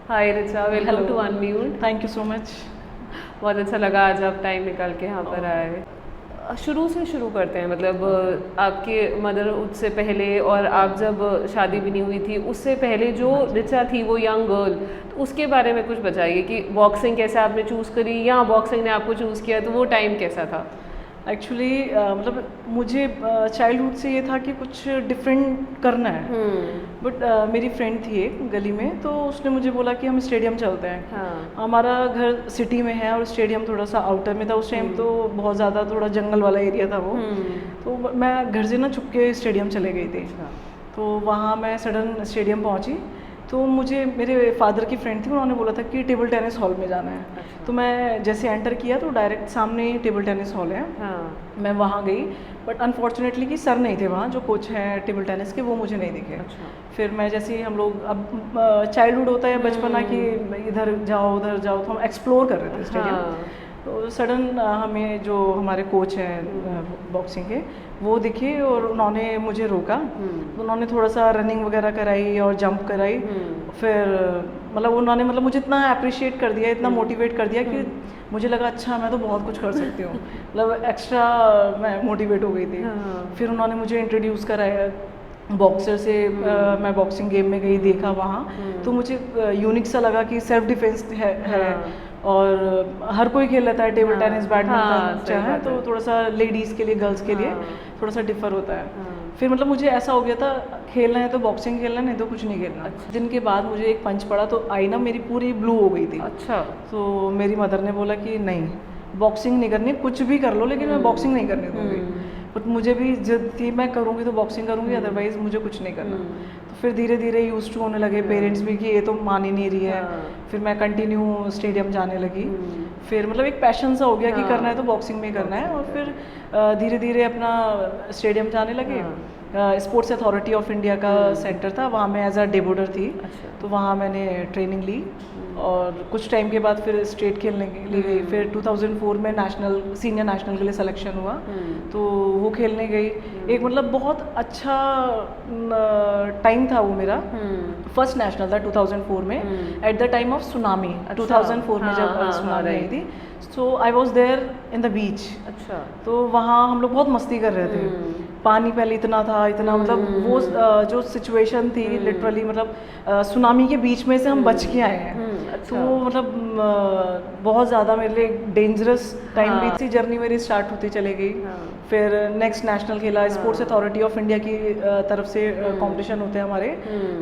Hi Richa, welcome to hello. Unmute. Thank you so much. बहुत अच्छा लगा आज आप टाइम निकाल के यहाँ पर आए। शुरू से शुरू करते हैं, मतलब आपके मदरहुड से पहले और आप जब शादी भी नहीं हुई थी उससे पहले जो हाँ जी। रिचा थी वो यंग गर्ल, तो उसके बारे में कुछ बताइए कि बॉक्सिंग कैसे आपने चूज़ करी या बॉक्सिंग ने आपको चूज़ किया, तो वो टाइम कैसा था? एक्चुअली मतलब मुझे चाइल्डहुड से ये था कि कुछ डिफरेंट करना है। बट मेरी फ्रेंड थी एक गली में, तो उसने मुझे बोला कि हम स्टेडियम चलते हैं। हाँ। हमारा घर सिटी में है और स्टेडियम थोड़ा सा आउटर में था उस टाइम, तो बहुत ज़्यादा थोड़ा जंगल वाला एरिया था वो। तो मैं घर से ना छुप के स्टेडियम चले गई थी। अच्छा। तो वहाँ मैं सडन स्टेडियम पहुँची, तो मुझे मेरे फादर की फ्रेंड थी, उन्होंने बोला था कि टेबल टेनिस हॉल में जाना है। अच्छा। तो मैं जैसे एंटर किया तो डायरेक्ट सामने ही टेबल टेनिस हॉल है। हाँ। मैं वहाँ गई, बट अनफॉर्चुनेटली कि सर नहीं थे वहाँ, जो कोच हैं टेबल टेनिस के, वो मुझे नहीं दिखे। अच्छा। फिर मैं जैसे ही हम लोग अब चाइल्डहुड होता है, बचपना कि इधर जाओ उधर जाओ, तो हम एक्सप्लोर कर रहे थे स्टेडियम। हाँ। तो सडन हमें जो हमारे कोच हैं बॉक्सिंग के, वो दिखे और उन्होंने मुझे रोका। तो उन्होंने थोड़ा सा रनिंग वगैरह कराई और जंप कराई। फिर मतलब उन्होंने मतलब मुझे इतना अप्रिशिएट कर दिया, इतना मोटिवेट कर दिया कि मुझे लगा अच्छा मैं तो बहुत कुछ कर सकती हूँ। मतलब एक्स्ट्रा मैं मोटिवेट हो गई थी। हाँ। फिर उन्होंने मुझे इंट्रोड्यूस कराया बॉक्सर से। मैं बॉक्सिंग गेम में गई, देखा वहाँ, तो मुझे यूनिक सा लगा कि सेल्फ डिफेंस है। और हर कोई खेल लेता है टेबल टेनिस, हाँ। बैडमिंटन सही चाहे, बात तो है। थोड़ा सा लेडीज़ के लिए, गर्ल्स के लिए हाँ। थोड़ा सा डिफर होता है। हाँ। फिर मतलब मुझे ऐसा हो गया था, खेलना है तो बॉक्सिंग खेलना है, नहीं तो कुछ नहीं खेलना। अच्छा। दिन के बाद मुझे एक पंच पड़ा तो आई ना मेरी पूरी ब्लू हो गई थी। अच्छा। तो मेरी मदर ने बोला कि नहीं, बॉक्सिंग नहीं करनी, कुछ भी कर लो लेकिन मैं बॉक्सिंग नहीं करने दूंगी। बट मुझे भी जिद थी, मैं करूँगी तो बॉक्सिंग करूँगी, अदरवाइज़ मुझे कुछ नहीं करना। तो फिर धीरे धीरे यूज टू होने लगे पेरेंट्स भी कि ये तो मान ही नहीं रही है। फिर मैं कंटिन्यू स्टेडियम जाने लगी। फिर मतलब एक पैशन सा हो गया कि करना है तो बॉक्सिंग में करना है। और फिर धीरे धीरे अपना स्टेडियम जाने लगे। स्पोर्ट्स अथॉरिटी ऑफ इंडिया का सेंटर था, वहाँ मैं एज अ डेबोडर थी। अच्छा। तो वहाँ मैंने ट्रेनिंग ली और कुछ टाइम के बाद फिर स्टेट खेलने के लिए गई। फिर 2004 में नेशनल, सीनियर नेशनल के लिए सिलेक्शन हुआ, तो वो खेलने गई। एक मतलब बहुत अच्छा टाइम था वो मेरा। फर्स्ट नेशनल था 2004 में, at the time of tsunami. 2004 में जब सुनामी आई थी, so I was there in the beach. अच्छा। तो वहाँ हम लोग बहुत मस्ती कर रहे थे। पानी पहले इतना था, इतना मतलब वो जो सिचुएशन थी लिटरली, मतलब सुनामी के बीच में से हम बच के आए हैं। अच्छा। तो वो मतलब बहुत ज़्यादा मेरे लिए डेंजरस टाइम भी थी। जर्नी मेरी स्टार्ट होती चली गई। फिर नेक्स्ट नेशनल खेला, स्पोर्ट्स अथॉरिटी ऑफ इंडिया की तरफ से कंपटीशन होते हैं हमारे,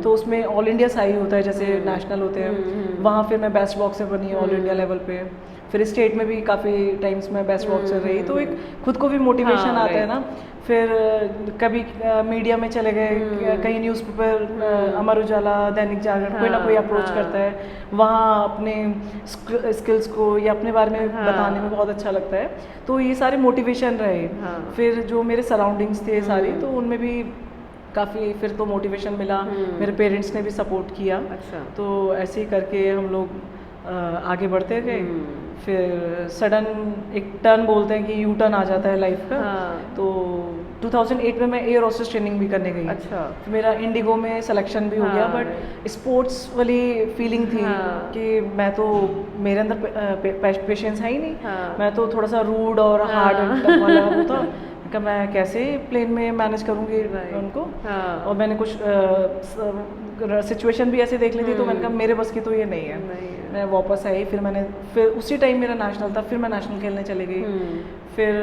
तो उसमें ऑल इंडिया साई होता है जैसे नेशनल होते हैं। वहाँ फिर मैं बेस्ट बॉक्सर बनी ऑल इंडिया लेवल पे। फिर स्टेट में भी काफ़ी टाइम्स में बेस्ट बॉक्सर रही, तो एक खुद को भी मोटिवेशन आता है ना। फिर कभी मीडिया में चले गए, कहीं न्यूज़पेपर, अमर उजाला, दैनिक जागरण, कोई ना कोई अप्रोच करता है, वहाँ अपने स्किल्स को या अपने बारे में बताने में बहुत अच्छा लगता है। तो ये सारे मोटिवेशन रहे। फिर जो मेरे सराउंडिंग्स थे सारी, तो उनमें भी काफ़ी फिर तो मोटिवेशन मिला। मेरे पेरेंट्स ने भी सपोर्ट किया। अच्छा। तो ऐसे ही करके हम लोग आगे बढ़ते गए। फिर सडन एक टर्न बोलते हैं कि यू टर्न आ जाता है लाइफ का। तो 2008 में मैं एयर होस्टेस ट्रेनिंग भी करने गई। अच्छा। तो मेरा इंडिगो में सिलेक्शन भी हो गया, बट स्पोर्ट्स वाली फीलिंग थी कि मैं तो, मेरे अंदर पेशेंस है ही नहीं। मैं तो थोड़ा सा रूड और हार्ड एंड टफ वाला वो था कि मैं कैसे प्लेन में मैनेज करूँगी उनको। और मैंने कुछ सिचुएशन भी ऐसे देख ली थी, तो मैंने कहा मेरे बस की तो ये नहीं है। मैं वापस आई। फिर उसी टाइम मेरा नेशनल था, फिर मैं नेशनल खेलने चली गई। फिर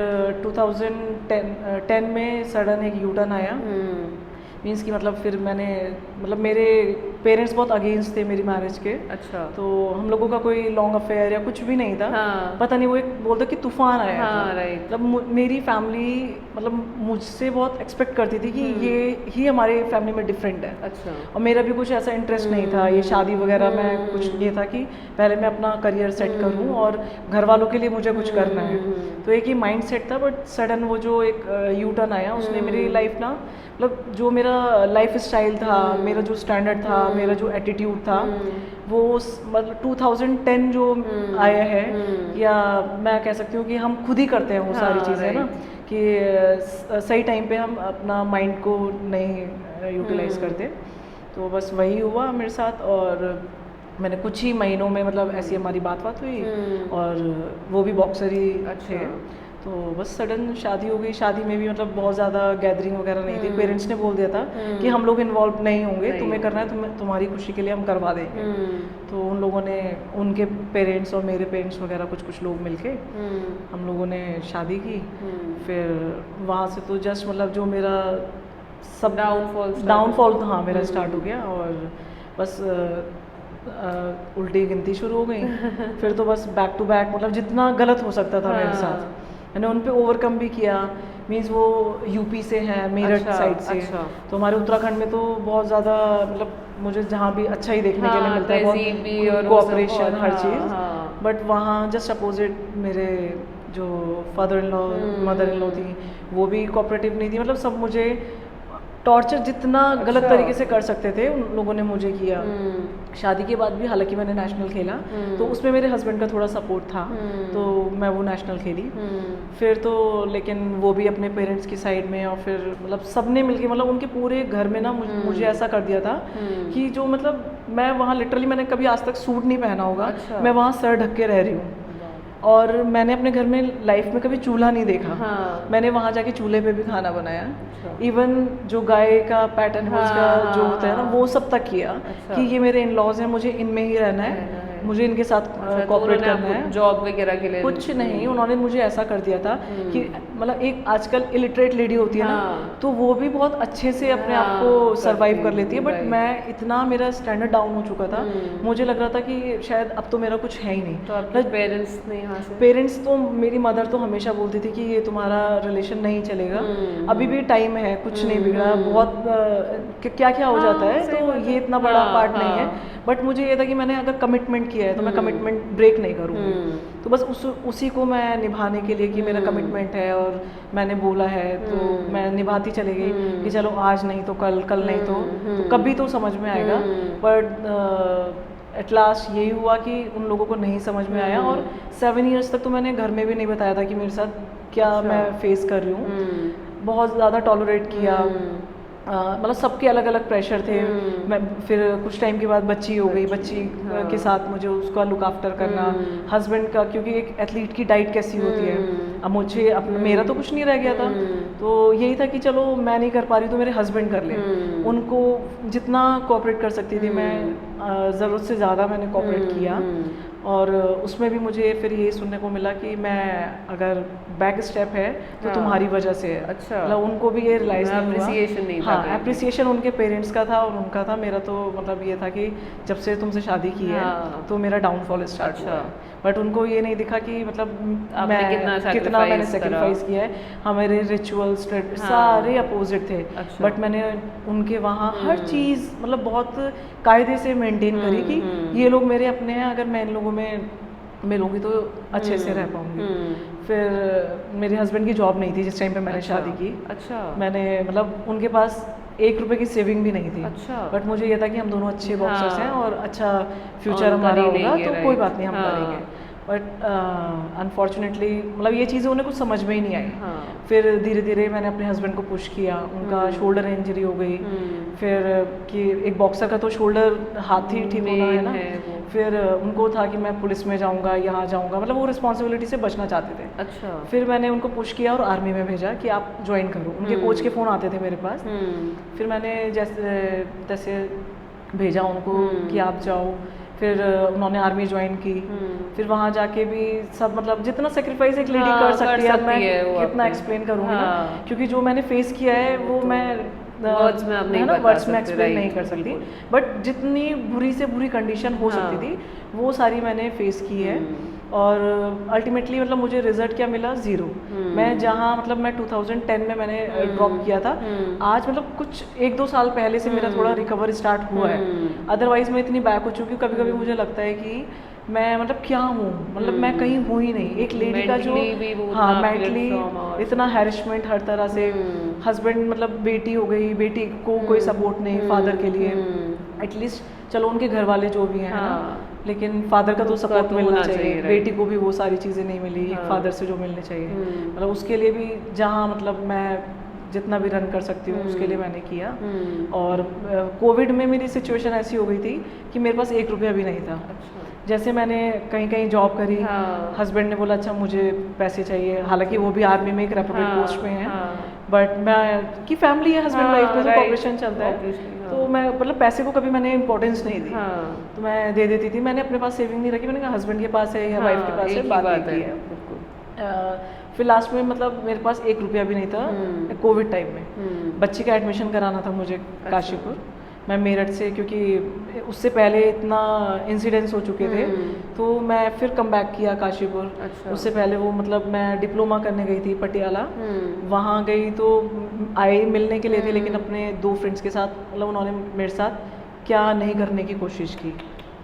2010 में सडन एक यू टर्न आया। मीन्स कि मतलब फिर मैंने, मतलब मेरे पेरेंट्स बहुत अगेंस्ट थे मेरी मैरिज के। अच्छा। तो हम लोगों का कोई लॉन्ग अफेयर या कुछ भी नहीं था। पता नहीं, वो एक बोलते कि तूफान आया था। मतलब मेरी फैमिली मतलब मुझसे बहुत एक्सपेक्ट करती थी कि ये ही हमारे फैमिली में डिफरेंट है। अच्छा। और मेरा भी कुछ ऐसा इंटरेस्ट नहीं था ये शादी वगैरह में। कुछ ये था कि पहले मैं अपना करियर सेट करूं और घर वालों के लिए मुझे कुछ करना है। तो एक ही माइंड सेट था। बट सडन वो जो एक यू टर्न आया, उसने मेरी लाइफ ना, मतलब जो मेरा लाइफ स्टाइल था, मेरा जो स्टैंडर्ड था, मेरा जो एटीट्यूड था, वो मतलब 2010 जो आया है, या मैं कह सकती हूँ कि हम खुद ही करते हैं वो सारी चीज़ें ना, कि सही टाइम पे हम अपना माइंड को नहीं यूटिलाइज करते। तो बस वही हुआ मेरे साथ। और मैंने कुछ ही महीनों में मतलब ऐसी हमारी बात हुई और वो भी बॉक्सर ही थे। तो बस सडन शादी हो गई। शादी में भी मतलब बहुत ज़्यादा गैदरिंग वगैरह नहीं थी। पेरेंट्स ने बोल दिया था कि हम लोग इन्वॉल्व नहीं होंगे, तुम्हें करना है तुम्हारी खुशी के लिए हम करवा देंगे। तो उन लोगों ने, उनके पेरेंट्स और मेरे पेरेंट्स वगैरह कुछ लोग मिलके हम लोगों ने शादी की। फिर वहाँ से तो जस्ट मतलब जो मेरा सब डाउनफॉल हाँ मेरा स्टार्ट हो गया और बस उल्टी गिनती शुरू हो गई। फिर तो बस बैक टू बैक मतलब जितना गलत हो सकता था मेरे साथ मैंने उन पे ओवरकम भी किया। मीन्स वो यूपी से हैं, मेरठ साइड से। तो हमारे उत्तराखंड में तो बहुत ज़्यादा मतलब मुझे जहाँ भी अच्छा ही देखने के लिए मिलता है, बहुत कोऑपरेशन हर चीज़। बट वहाँ जस्ट अपोजिट मेरे जो father in law mother in law थी वो भी कोऑपरेटिव नहीं थी। मतलब सब मुझे टॉर्चर जितना गलत तरीके से कर सकते थे उन लोगों ने मुझे किया। शादी के बाद भी हालांकि मैंने नेशनल खेला तो उसमें मेरे हस्बैंड का थोड़ा सपोर्ट था, तो मैं वो नेशनल खेली। फिर तो लेकिन वो भी अपने पेरेंट्स की साइड में और फिर मतलब सबने मिलके मतलब उनके पूरे घर में ना मुझे ऐसा कर दिया था कि जो मतलब मैं वहाँ लिटरली मैंने कभी आज तक सूट नहीं पहना होगा। मैं वहाँ सर ढक के रह रही हूँ और मैंने अपने घर में लाइफ में कभी चूल्हा नहीं देखा। मैंने वहाँ जाके चूल्हे पे भी खाना बनाया। इवन जो गाय का पैट एनिमल्स का जो होता है ना वो सब तक किया कि ये मेरे इन लॉज हैं, मुझे इनमें ही रहना है, मुझे इनके साथ कोऑपरेट करना है। जॉब वगैरह के लिए कुछ नहीं, उन्होंने मुझे ऐसा कर दिया था कि मतलब एक आजकल इलिटरेट लेडी होती है ना तो वो भी बहुत अच्छे से अपने आप को सरवाइव कर लेती है। बट मैं इतना मेरा स्टैंडर्ड डाउन हो चुका था, मुझे लग रहा था कि शायद अब तो मेरा कुछ है ही नहीं। तो आपके पेरेंट्स तो मेरी मदर तो हमेशा बोलती थी कि ये तुम्हारा रिलेशन नहीं चलेगा, अभी भी टाइम है, कुछ नहीं बिगड़ा, बहुत क्या क्या हो जाता है, तो ये इतना बड़ा पार्ट नहीं है। बट मुझे ये था कि मैंने अगर कमिटमेंट किया है तो मैं कमिटमेंट ब्रेक नहीं करूँगी। तो बस उसी को मैं निभाने के लिए कि मेरा कमिटमेंट है और मैंने बोला है तो मैं निभाती चली गई कि चलो आज नहीं तो कल नहीं तो कभी तो समझ में आएगा। बट एट लास्ट यही हुआ कि उन लोगों को नहीं समझ में आया और 7 इयर्स तक तो मैंने घर में भी नहीं बताया था कि मेरे साथ क्या मैं फेस कर रही हूँ। बहुत ज़्यादा टॉलरेट किया, मतलब सबके अलग अलग प्रेशर थे। मैं फिर कुछ टाइम के बाद बच्ची हो गई, बच्ची के साथ मुझे उसका लुक आफ्टर करना, हस्बैंड का, क्योंकि एक एथलीट की डाइट कैसी होती है, अब मुझे मेरा तो कुछ नहीं रह गया था। तो यही था कि चलो मैं नहीं कर पा रही तो मेरे हस्बैंड कर ले। उनको जितना कोऑपरेट कर सकती थी मैं ज़रूरत से ज़्यादा मैंने कोऑपरेट किया और उसमें भी मुझे फिर यही सुनने को मिला कि मैं अगर बैक स्टेप है तो तुम्हारी वजह से है। अच्छा, मतलब उनको भी ये रियलाइज नहीं हुआ। हाँ, एप्रिसिएशन उनके पेरेंट्स का था और उनका था। मेरा तो मतलब ये था कि जब से तुमसे शादी की है तो मेरा डाउनफॉल स्टार्ट हुआ। बट उनको ये नहीं दिखा कि मतलब मैं कितना मैंने सेक्रीफाइस किया है। हमारे रिचुअल्स सारे अपोजिट थे। बट मैंने उनके वहाँ हर चीज़ मतलब बहुत कायदे से मेंटेन करी कि ये लोग मेरे अपने हैं, अगर मैं इन लोगों में मिलूंगी तो अच्छे से रह पाऊंगी। फिर मेरे हस्बैंड की जॉब नहीं थी जिस टाइम पे मैंने शादी की। मैंने मतलब उनके पास 1 रुपए की सेविंग भी नहीं थी। बट मुझे ये था कि हम दोनों अच्छे बॉक्सर्स हैं और अच्छा फ्यूचर हमारा होगा तो कोई बात नहीं, हम करेंगे। बट अनफॉर्चुनेटली मतलब ये चीज़ें उन्हें कुछ समझ में ही नहीं आई। फिर धीरे धीरे मैंने अपने हस्बैंड को पुश किया, उनका शोल्डर इंजरी हो गई। फिर कि एक बॉक्सर का तो शोल्डर हाथ ही ठीक होना है ना। फिर उनको था कि मैं पुलिस में जाऊंगा, यहाँ जाऊंगा, मतलब वो रिस्पॉन्सिबिलिटी से बचना चाहते थे। फिर मैंने उनको पुश किया और आर्मी में भेजा कि आप ज्वाइन करो। उनके कोच के फ़ोन आते थे मेरे पास। फिर मैंने जैसे तैसे भेजा उनको कि आप जाओ। फिर उन्होंने आर्मी ज्वाइन की। फिर वहाँ जाके भी सब मतलब जितना सेक्रीफाइस एक लेडी कर सकती है मैं कितना एक्सप्लेन करूँगी ना, क्योंकि जो मैंने फेस किया है वो मैं वर्ड्स में एक्सप्लेन नहीं कर सकती। बट जितनी बुरी से बुरी कंडीशन हो सकती थी वो सारी मैंने फेस की है। और अल्टीमेटली मतलब मुझे रिजल्ट क्या मिला, 0। मैं जहाँ मतलब मैं 2010 में मैंने ड्रॉप किया था, आज मतलब कुछ 1-2 साल पहले से मेरा थोड़ा रिकवर स्टार्ट हुआ है। अदरवाइज मैं इतनी बैक हो चुकी हूँ, कभी कभी मुझे लगता है कि मैं मतलब क्या हूँ, मतलब मैं कहीं हूँ ही नहीं। एक लेडी का जो मेंटली इतना हैरिशमेंट हर तरह से, हस्बैंड मतलब बेटी हो गई, बेटी को कोई सपोर्ट नहीं फादर के लिए। एटलीस्ट चलो उनके घर वाले जो भी हैं ना, लेकिन फादर का तो सपोर्ट मिलना चाहिए। बेटी को भी वो सारी चीज़ें नहीं मिली फादर से जो मिलनी चाहिए। मतलब उसके लिए भी जहाँ मतलब मैं जितना भी रन कर सकती हूँ उसके लिए मैंने किया। और कोविड में मेरी सिचुएशन ऐसी हो गई थी कि मेरे पास 1 रुपया भी नहीं था। जैसे मैंने कहीं कहीं जॉब करी, हस्बैंड ने बोला अच्छा मुझे पैसे चाहिए, हालांकि वो भी आर्मी में एक रेपुटेड पोस्ट में है, बट मैं कि फैमिली है, हस्बैंड वाइफ में तो कॉपरेशन चलता है, तो मैं मतलब पैसे को कभी मैंने इंपॉर्टेंस नहीं दी, तो मैं दे देती थी। मैंने अपने पास सेविंग नहीं रखी, मैंने कहा हस्बैंड के पास है या वाइफ के पास है, बात है। फिर लास्ट में मतलब मेरे पास 1 रुपया भी नहीं था कोविड टाइम में। बच्चे का एडमिशन कराना था मुझे काशीपुर, मैं मेरठ से, क्योंकि उससे पहले इतना इंसिडेंट्स हो चुके थे, तो मैं फिर कम बैक किया काशीपुर। उससे पहले वो मतलब मैं डिप्लोमा करने गई थी पटियाला, वहाँ गई तो आए मिलने के लिए थे, लेकिन अपने 2 फ्रेंड्स के साथ मतलब उन्होंने मेरे साथ क्या नहीं करने की कोशिश की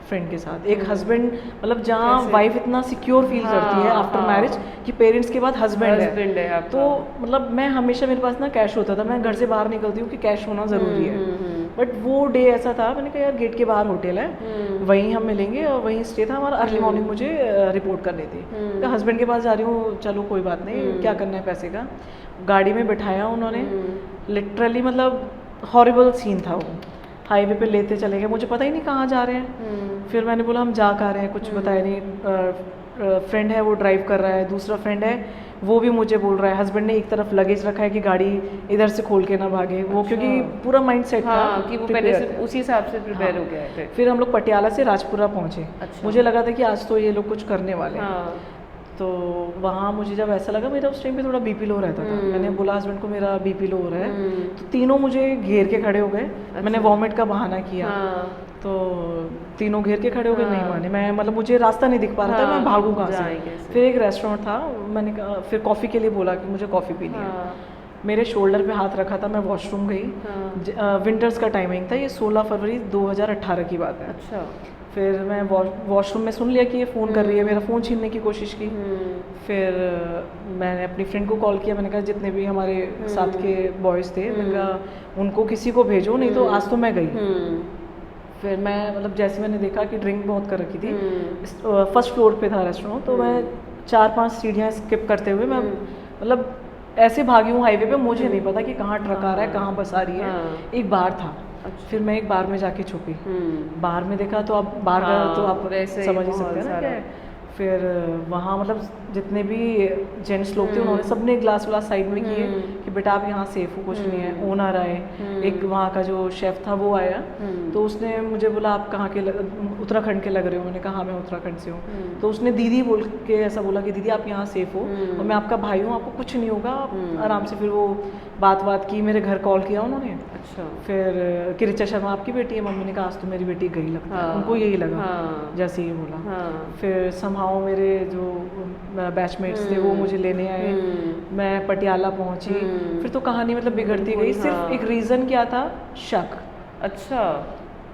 फ्रेंड के साथ। एक हस्बैंड मतलब जहाँ वाइफ इतना सिक्योर फील करती है आफ्टर मैरिज कि पेरेंट्स के बाद हस्बैंड है, तो मतलब मैं हमेशा मेरे पास ना कैश होता था, मैं घर से बाहर निकलती हूँ कि कैश होना ज़रूरी है, बट वो डे ऐसा था, मैंने कहा यार गेट के बाहर होटल है, वहीं हम मिलेंगे, और वहीं स्टे था हमारा। अर्ली मॉर्निंग मुझे रिपोर्ट करनी थी, तो हस्बैंड के पास जा रही हूँ, चलो कोई बात नहीं, क्या करना है पैसे का। गाड़ी में बिठाया उन्होंने, लिटरली मतलब हॉरिबल सीन था वो। हाईवे पे लेते चले गए, मुझे पता ही नहीं कहाँ जा रहे हैं। फिर मैंने बोला हम जा कहाँ रहे हैं, कुछ बताया नहीं। फ्रेंड है वो ड्राइव कर रहा है, दूसरा फ्रेंड है वो भी मुझे बोल रहा है, हस्बैंड ने एक तरफ लगेज रखा है कि गाड़ी इधर से खोल के ना भागे वो, क्योंकि पूरा माइंड सेट था कि वो पहले से उसी हिसाब से प्रिपेयर हो गया है। फिर हम लोग पटियाला से राजपुरा पहुँचे। मुझे लगा था कि आज तो ये लोग कुछ करने वाले हैं, तो वहाँ मुझे जब ऐसा लगा, मेरा उस टाइम पे थोड़ा बीपी लो रहता था, मैंने बोला हस्बैंड को मेरा बीपी लो हो रहा है, तो तीनों मुझे घेर के खड़े हो गए। मैंने वॉमिट का बहाना किया, तो तीनों घेर के खड़े हो गए, नहीं माने। मैं मतलब मुझे रास्ता नहीं दिख पा रहा था, मैं भागूँ कहाँ से। फिर एक रेस्टोरेंट था, मैंने कहा फिर कॉफ़ी के लिए बोला कि मुझे कॉफ़ी पीनी है। मेरे शोल्डर पे हाथ रखा था, मैं वॉशरूम गई। विंटर्स का टाइमिंग था, ये 16 फरवरी 2018 की बात है। फिर मैं वॉशरूम में सुन लिया कि ये फ़ोन कर रही है, मेरा फ़ोन छीनने की कोशिश की। फिर मैंने अपनी फ्रेंड को कॉल किया, मैंने कहा जितने भी हमारे साथ के बॉयज़ थे, मैंने कहा उनको किसी को भेजो, नहीं तो आज तो मैं गई। फिर मैं मतलब जैसे मैंने देखा कि ड्रिंक बहुत कर रखी थी, फर्स्ट फ्लोर पे था रेस्टोरेंट, तो मैं 4-5 सीढ़ियाँ स्किप करते हुए मैं मतलब ऐसे भागी हूँ हाईवे पे, मुझे नहीं पता कि कहाँ ट्रक आ रहा है, कहाँ बस आ रही है। एक बार था, फिर मैं एक बार में जाके छुपी। बार में देखा तो अब बाहर का तो आप समझ ही सकते हैं ना क्या है। फिर वहाँ मतलब जितने भी जेंट्स लोग थे उन्होंने सबने ग्लास व्लास साइड में किए कि बेटा आप यहाँ सेफ हो, कुछ नहीं है। ओनर आए, एक वहाँ का जो शेफ़ था वो आया, तो उसने मुझे बोला आप कहाँ के उत्तराखंड के लग रहे हो। मैंने कहा हाँ मैं उत्तराखंड से हूँ। तो उसने दीदी बोल के ऐसा बोला कि दीदी आप यहाँ सेफ हो और मैं आपका भाई हूँ, आपको कुछ नहीं होगा, आप आराम से। फिर वो बात की, मेरे घर कॉल किया उन्होंने। फिर कि ऋचा शर्मा आपकी बेटी है। मम्मी ने कहा आज तो मेरी बेटी गई लगता है, उनको यही लगा जैसे ही बोला। फिर समहाउ मेरे जो बैचमेट्स थे वो मुझे लेने आए, मैं पटियाला पहुंची। फिर तो कहानी मतलब बिगड़ती गई। सिर्फ एक रीज़न क्या था, शक।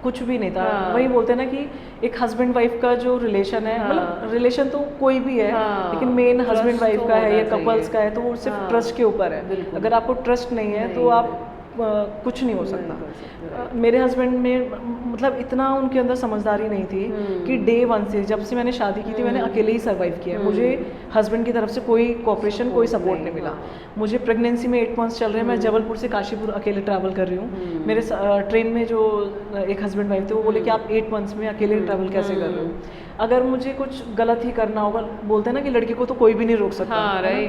कुछ भी नहीं था। वही बोलते हैं ना कि एक हस्बैंड वाइफ का जो रिलेशन है, मतलब रिलेशन तो कोई भी है, लेकिन मेन हस्बैंड वाइफ का है या कपल्स का है, तो वो सिर्फ ट्रस्ट के ऊपर है। अगर आपको ट्रस्ट नहीं है तो आप कुछ नहीं हो सकता। मेरे हस्बैंड में मतलब इतना उनके अंदर समझदारी नहीं थी कि डे 1 से, जब से मैंने शादी की थी, मैंने अकेले ही सर्वाइव किया। मुझे हस्बैंड की तरफ से कोई कोऑपरेशन, कोई सपोर्ट नहीं मिला। मुझे प्रेगनेंसी में 8 मंथ्स चल रहे हैं, मैं जबलपुर से काशीपुर अकेले ट्रैवल कर रही हूँ। मेरे ट्रेन में जो एक हस्बैंड वाइफ थे वो बोले कि आप 8 मंथ्स में अकेले ट्रैवल कैसे कर रहे हो। अगर मुझे कुछ गलत ही करना होगा, बोलते हैं ना कि लड़की को तो कोई भी नहीं रोक सकता।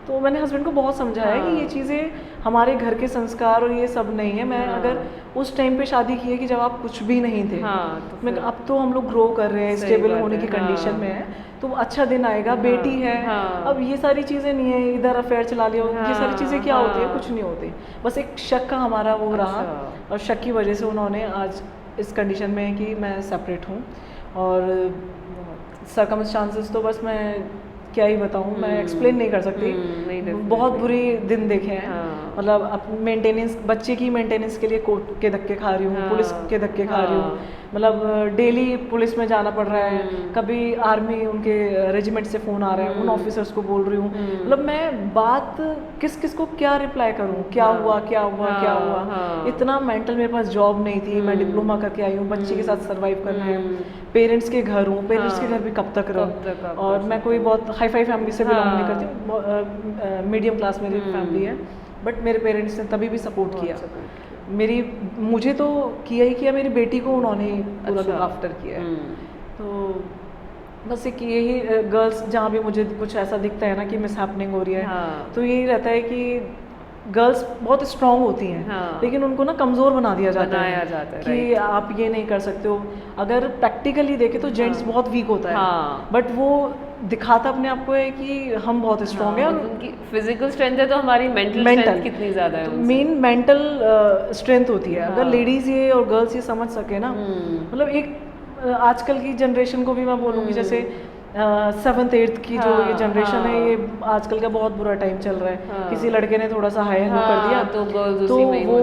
तो मैंने हस्बैंड को बहुत समझाया कि ये चीज़ें हमारे घर के संस्कार और ये सब नहीं है। मैं अगर उस टाइम पे शादी की है कि जब आप कुछ भी नहीं थे, तो मैं अब तो हम लोग ग्रो कर रहे हैं, स्टेबल होने की कंडीशन में है, तो अच्छा दिन आएगा, बेटी है। अब ये सारी चीज़ें नहीं है, इधर अफेयर चला लिया, ये सारी चीज़ें क्या होती है, कुछ नहीं होती। बस एक शक का हमारा वो रहा, और शक की वजह से उन्होंने आज इस कंडीशन में है कि मैं सेपरेट हूँ। और सर्कमस्टांसेस तो बस मैं क्या ही बताऊँ, मैं एक्सप्लेन नहीं कर सकती। बहुत बुरी दिन देखे हैं। मतलब अब मेंटेनेंस, बच्चे की मेंटेनेंस के लिए कोर्ट के धक्के खा रही हूँ, पुलिस के धक्के खा रही हूँ। मतलब डेली पुलिस में जाना पड़ रहा है, कभी आर्मी उनके रेजिमेंट से फ़ोन आ रहा है, उन ऑफिसर्स को बोल रही हूँ। मतलब मैं बात किस को क्या रिप्लाई करूँ, क्या हुआ। इतना मेंटल, मेरे पास जॉब नहीं थी, मैं डिप्लोमा करके आई हूँ, बच्चे के साथ सर्वाइव करना है, पेरेंट्स के घर हूँ, पेरेंट्स के घर भी कब तक रहूँ। और मैं कोई बहुत हाई फाई फैमिली से बिलोंग नहीं करती हूँ, मीडियम क्लास मेरी फैमिली है। बट मेरे पेरेंट्स ने तभी भी सपोर्ट किया। मुझे तो किया ही किया, मेरी बेटी को उन्होंने पूरा लुक आफ्टर किया है। तो बस एक यही गर्ल्स जहाँ भी मुझे कुछ ऐसा दिखता है ना कि मिस हैपनिंग हो रही है, तो यही रहता है कि गर्ल्स बहुत स्ट्रांग होती हैं, लेकिन उनको ना कमज़ोर बना दिया जाता है कि आप ये नहीं कर सकते हो। अगर प्रैक्टिकली देखें तो जेंट्स बहुत वीक होता है, बट वो दिखाता अपने आप को है कि हम बहुत स्ट्रांग हैं। उनकी फिजिकल स्ट्रेंथ है तो हमारी मेंटल स्ट्रेंथ कितनी ज़्यादा है, मेन मेंटल स्ट्रेंथ होती है। अगर लेडीज़ ये और गर्ल्स ये समझ सके ना, मतलब एक आजकल की जनरेशन को भी मैं बोलूँगी, जैसे 7th 8th की जो ये जनरेशन है, ये आजकल का बहुत बुरा टाइम चल रहा है। किसी लड़के ने थोड़ा सा हाई हेलो कर दिया तो वो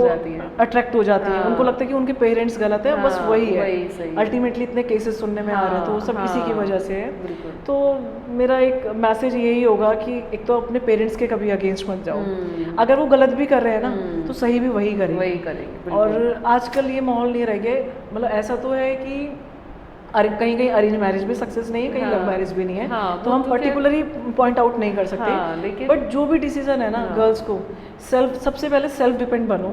अट्रैक्ट हो जाती है। उनको लगता है कि उनके पेरेंट्स गलत है, बस वही है। अल्टीमेटली इतने केसेस सुनने में आ रहे हैं, तो वो सब किसी की वजह से है। तो मेरा एक मैसेज यही होगा कि एक तो अपने पेरेंट्स के कभी अगेंस्ट मत जाओ। अगर वो गलत भी कर रहे हैं ना, तो सही भी वही करेंगे। और आजकल ये माहौल नहीं रह गया, मतलब ऐसा तो है कि कहीं कहीं अरेंज मैरिज भी सक्सेस नहीं है, कहीं लव मैरिज भी नहीं है, तो हम पर्टिकुलरली पॉइंट आउट नहीं कर सकते। बट जो भी डिसीजन है ना, गर्ल्स को सबसे पहले सेल्फ डिपेंड बनो।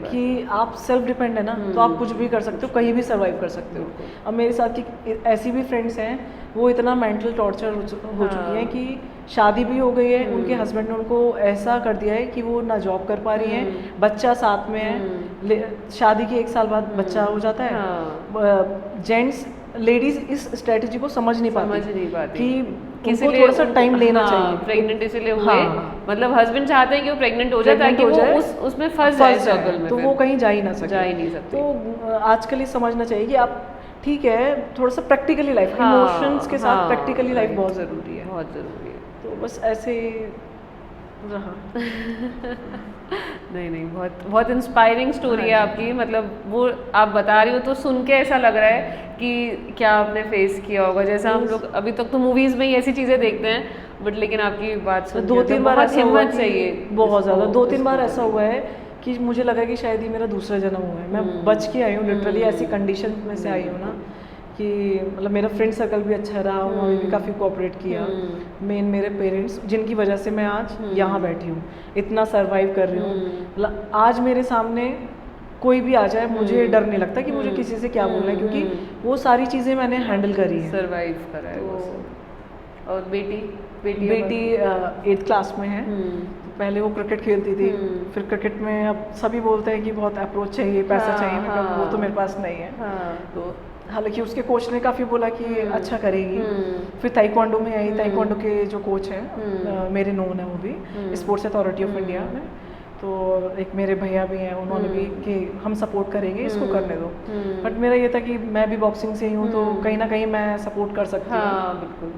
कि आप सेल्फ डिपेंड है ना, तो आप कुछ भी कर सकते हो, कहीं भी सर्वाइव कर सकते हो। अब मेरे साथ की ऐसी भी फ्रेंड्स हैं, वो इतना मेंटल टॉर्चर हो चुकी हैं कि शादी भी हो गई है, उनके हस्बैंड ने उनको ऐसा कर दिया है कि वो ना जॉब कर पा रही हैं, बच्चा साथ में है, शादी के 1 साल बाद बच्चा हो जाता है। जेंट्स लेडीज इस स्ट्रेटजी को समझ नहीं पाती कि किसी थोड़ा सा टाइम लेना चाहिए। प्रेग्नेंट इसलिए हुए, मतलब हस्बैंड चाहते हैं कि वो प्रेग्नेंट हो जाए ताकि वो उसमें फंस जाए स्ट्रगल में, तो वो कहीं जा ही नहीं सकते। तो आजकल ये समझना चाहिए कि आप ठीक है, थोड़ा सा प्रैक्टिकली लाइफ, इमोशंस के साथ प्रैक्टिकली लाइफ बहुत ज़रूरी है, बहुत ज़रूरी है। तो बस ऐसे रहा। नहीं, बहुत इंस्पायरिंग स्टोरी है आपकी। मतलब वो आप बता रही हो तो सुन के ऐसा लग रहा है कि क्या आपने फेस किया होगा। जैसा हम लोग अभी तक तो मूवीज़ में ही ऐसी चीज़ें देखते हैं, बट लेकिन आपकी बात सुन 2-3 बार ऐसा हिम्मत चाहिए, बहुत ज़्यादा 2-3 बार ऐसा हुआ है कि मुझे लगा कि शायद ये मेरा दूसरा जन्म हुआ है। मैं बच के आई हूँ, लिटरली ऐसी कंडीशन में से आई हूँ ना कि मतलब मेरा फ्रेंड सर्कल भी अच्छा रहा, उन्होंने भी काफ़ी कोऑपरेट किया। मेन मेरे पेरेंट्स, जिनकी वजह से मैं आज यहाँ बैठी हूँ, इतना सरवाइव कर रही हूँ। मतलब आज मेरे सामने कोई भी आ जाए, मुझे डर नहीं लगता कि मुझे किसी से क्या बोलना है, क्योंकि वो सारी चीज़ें मैंने हैंडल करी है, सरवाइव करा है। और बेटी 8th क्लास में है। पहले वो क्रिकेट खेलती थी, फिर क्रिकेट में अब सभी बोलते हैं कि बहुत अप्रोच चाहिए, पैसा चाहिए, वो तो मेरे पास नहीं है। तो हालांकि उसके कोच ने काफ़ी बोला कि अच्छा करेगी। फिर ताइक्वांडो में आई, ताइक्वांडो के जो कोच हैं मेरे नोन है, वो भी स्पोर्ट्स अथॉरिटी ऑफ इंडिया में। तो एक मेरे भैया भी हैं, उन्होंने भी कि हम सपोर्ट करेंगे, इसको करने दो। बट मेरा ये था कि मैं भी बॉक्सिंग से ही हूँ, तो कहीं ना कहीं मैं सपोर्ट कर सकती हूँ। बिल्कुल।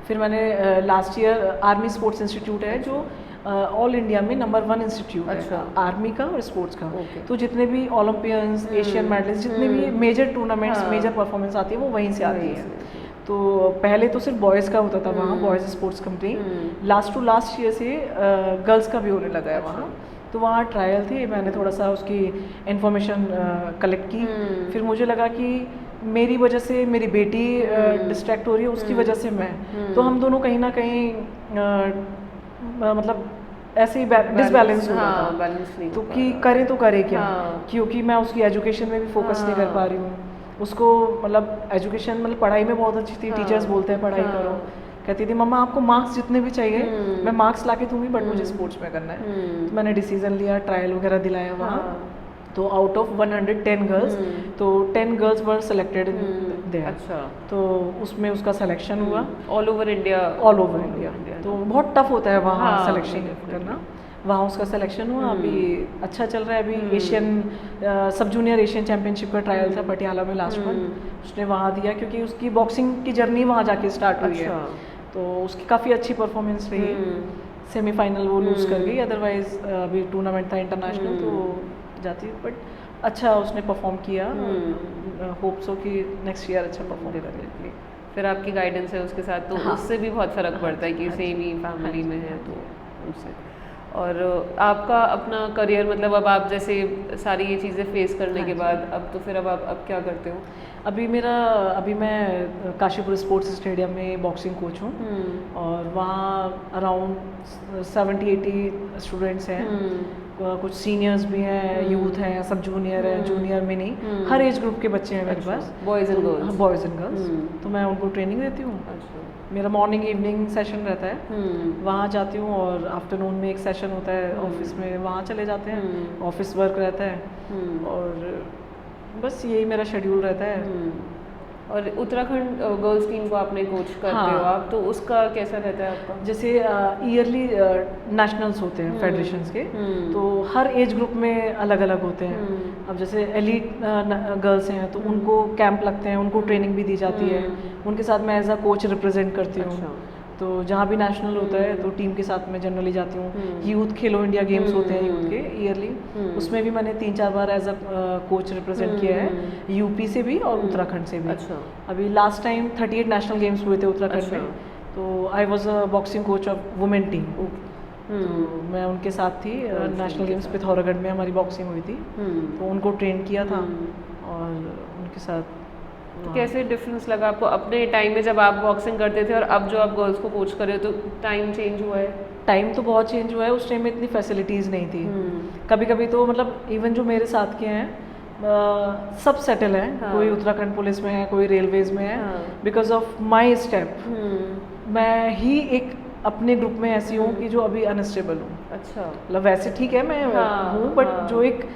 फिर मैंने last year army sports institute है जो ऑल इंडिया में नंबर 1 इंस्टीट्यूट है आर्मी का और स्पोर्ट्स का। तो जितने भी ओलंपियंस, एशियन मेडलिस्ट, जितने भी मेजर टूर्नामेंट्स, मेजर परफॉर्मेंस आती है, वो वहीं से आती है। तो पहले तो सिर्फ बॉयज़ का होता था वहाँ, boys sports company. Last to last year से गर्ल्स का भी होने लगा है वहाँ। तो वहाँ ट्रायल थे, मैंने थोड़ा सा उसकी इन्फॉर्मेशन कलेक्ट की। फिर मुझे लगा कि मेरी वजह से मेरी बेटी डिस्ट्रैक्ट हो रही है, उसकी वजह से मैं, तो हम दोनों कहीं ना कहीं मतलब ऐसे ही डिसबैलेंस हो रहा था। तो कि करें तो करें क्या, क्योंकि मैं उसकी एजुकेशन में भी फोकस नहीं कर पा रही हूँ। उसको मतलब एजुकेशन, मतलब पढ़ाई में बहुत अच्छी थी, टीचर्स बोलते हैं पढ़ाई करो, कहती थी मम्मा आपको मार्क्स जितने भी चाहिए मैं मार्क्स ला के दूंगी, बट मुझे स्पोर्ट्स में करना है। तो मैंने डिसीजन लिया, ट्रायल वगैरह दिलाया वहाँ। तो आउट ऑफ 110 गर्ल्स, तो 10 गर्ल्स वर सेलेक्टेड देयर। अच्छा। तो उसमें उसका सिलेक्शन हुआ ऑल ओवर इंडिया। तो बहुत टफ होता है वहाँ सिलेक्शन करना। वहाँ उसका सिलेक्शन हुआ। अभी अच्छा चल रहा है। अभी एशियन सब जूनियर एशियन चैम्पियनशिप का ट्रायल था पटियाला में लास्ट मंथ, उसने वहाँ दिया, क्योंकि उसकी बॉक्सिंग की जर्नी वहाँ जाके स्टार्ट हुई है। तो उसकी काफ़ी अच्छी परफॉर्मेंस रही। सेमीफाइनल वो लूज़ कर गई, अदरवाइज अभी टूर्नामेंट था इंटरनेशनल तो जाती, बट अच्छा उसने परफॉर्म किया। होप सो कि नेक्स्ट ईयर अच्छा परफॉर्म करेगी। फिर आपकी गाइडेंस है उसके साथ, तो उससे भी बहुत फ़र्क पड़ता है कि सेम ही फैमिली में है तो उससे। और आपका अपना करियर, मतलब अब आप जैसे सारी ये चीज़ें फेस करने के बाद अब तो फिर अब क्या करते हो? अभी मैं काशीपुर स्पोर्ट्स स्टेडियम में बॉक्सिंग कोच हूँ और वहाँ अराउंड 70-80 स्टूडेंट्स हैं। कुछ सीनियर्स भी हैं, यूथ हैं, सब जूनियर है, जूनियर में नहीं, हर एज ग्रुप के बच्चे हैं मेरे पास, boys and girls. Boys and girls. तो मैं उनको ट्रेनिंग देती हूँ। मेरा मॉर्निंग इवनिंग सेशन रहता है, वहाँ जाती हूँ, और आफ्टरनून में एक सेशन होता है ऑफिस में, वहाँ चले जाते हैं, ऑफिस वर्क रहता है, और बस यही मेरा शेड्यूल रहता है। और उत्तराखंड गर्ल्स टीम को आपने कोच करते हो आप, तो उसका कैसा रहता है आपका? जैसे ईयरली नेशनल्स होते हैं फेडरेशंस के, तो हर एज ग्रुप में अलग अलग होते हैं। अब जैसे एलीट गर्ल्स हैं तो उनको कैंप लगते हैं, उनको ट्रेनिंग भी दी जाती है, उनके साथ मैं एज अ कोच रिप्रेजेंट करती हूँ। तो जहाँ भी नेशनल होता है तो टीम के साथ मैं जनरली जाती हूँ। यूथ खेलो इंडिया गेम्स होते हैं यूथ के ईयरली, उसमें भी मैंने 3-4 बार एज अ कोच रिप्रेजेंट किया है, यूपी से भी और उत्तराखंड से भी। अभी लास्ट टाइम 38 नेशनल गेम्स हुए थे उत्तराखंड में, तो I was a boxing coach of women team. तो मैं उनके साथ थी, नेशनल गेम्स पिथौरागढ़ में हमारी बॉक्सिंग हुई थी, तो उनको ट्रेन किया था और उनके साथ। तो कैसे डिफरेंस लगा आपको अपने टाइम में जब आप बॉक्सिंग करते थे और अब जो आप गर्ल्स को कोच कर रहे हो, तो टाइम चेंज हुआ है? टाइम तो बहुत चेंज हुआ है, उस टाइम में इतनी फैसिलिटीज़ नहीं थी। कभी कभी तो मतलब इवन जो मेरे साथ के हैं सब सेटल हैं, कोई उत्तराखंड पुलिस में है, कोई रेलवेज में है, बिकॉज ऑफ माई स्टेप। मैं ही एक अपने ग्रुप में ऐसी हूँ कि जो अभी अनस्टेबल हूँ। अच्छा, मतलब वैसे ठीक है मैं हूँ, बट जो एक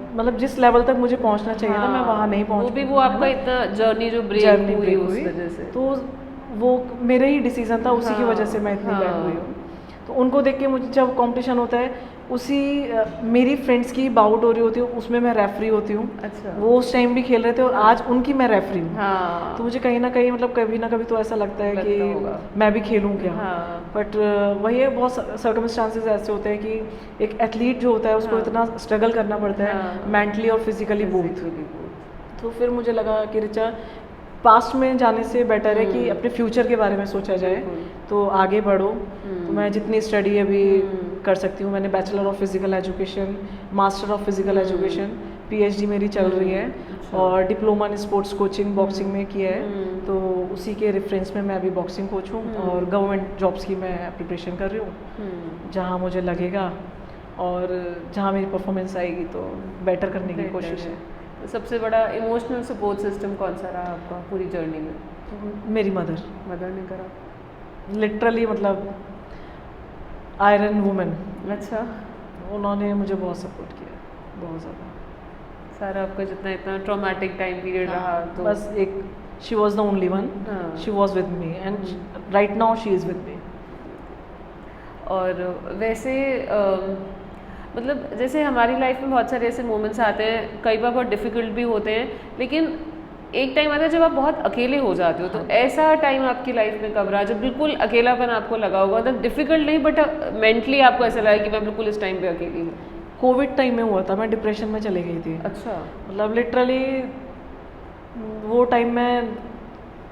मतलब जिस लेवल तक मुझे पहुंचना चाहिए था मैं वहाँ नहीं पहुंच, वो आपका इतना जर्नी जो ब्रेक हुई उस वजह से, तो वो मेरे ही डिसीजन था, उसी की वजह से मैं इतनी बैक हुई हूँ। तो उनको देख के मुझे जब कंपटीशन होता है, उसी मेरी फ्रेंड्स की बाउट हो रही होती है, उसमें मैं रेफरी होती हूँ। अच्छा। वो उस टाइम भी खेल रहे थे और आज उनकी मैं रेफरी हूँ। तो मुझे कहीं ना कहीं मतलब कभी ना कभी तो ऐसा लगता है कि मैं भी खेलूँ क्या। बट वही है, बहुत सर्कमस्टांसेस ऐसे होते हैं कि एक एथलीट जो होता है उसको इतना स्ट्रगल करना पड़ता है मेंटली और फिजिकली बोथ। तो फिर मुझे लगा कि रिचा पास्ट में जाने से बेटर है कि अपने फ्यूचर के बारे में सोचा जाए, तो आगे बढ़ो। तो मैं जितनी स्टडी अभी कर सकती हूँ, मैंने bachelor of physical education, master of physical education, PhD मेरी चल रही है, और diploma in sports coaching boxing में किया है। तो उसी के रेफरेंस में मैं अभी बॉक्सिंग कोच हूँ, और गवर्नमेंट जॉब्स की मैं प्रिपरेशन कर रही हूँ, जहाँ मुझे लगेगा और जहाँ मेरी परफॉर्मेंस आएगी तो बेटर करने की कोशिश है। सबसे बड़ा इमोशनल सपोर्ट सिस्टम कौन सा रहा आपका पूरी जर्नी में? मेरी मदर ने करा, लिटरली मतलब आयरन वुमेन। अच्छा, उन्होंने मुझे बहुत सपोर्ट किया, बहुत ज़्यादा। सारा आपका जितना इतना ट्रॉमेटिक टाइम पीरियड रहा, तो बस एक she was the only one, she was with me and right now she is with me. और वैसे मतलब जैसे हमारी लाइफ में बहुत सारे ऐसे मोमेंट्स आते हैं, कई बार बहुत डिफ़िकल्ट भी होते हैं, लेकिन एक टाइम आता है जब आप बहुत अकेले हो जाते हो। तो ऐसा टाइम आपकी लाइफ में कब रहा जब बिल्कुल अकेलापन आपको लगा होगा? मतलब डिफ़िकल्ट नहीं, बट मेंटली आपको ऐसा लगा कि मैं बिल्कुल इस टाइम पे अकेली हूँ? कोविड टाइम में हुआ था, मैं डिप्रेशन में चली गई थी। अच्छा। मतलब लिटरली वो टाइम में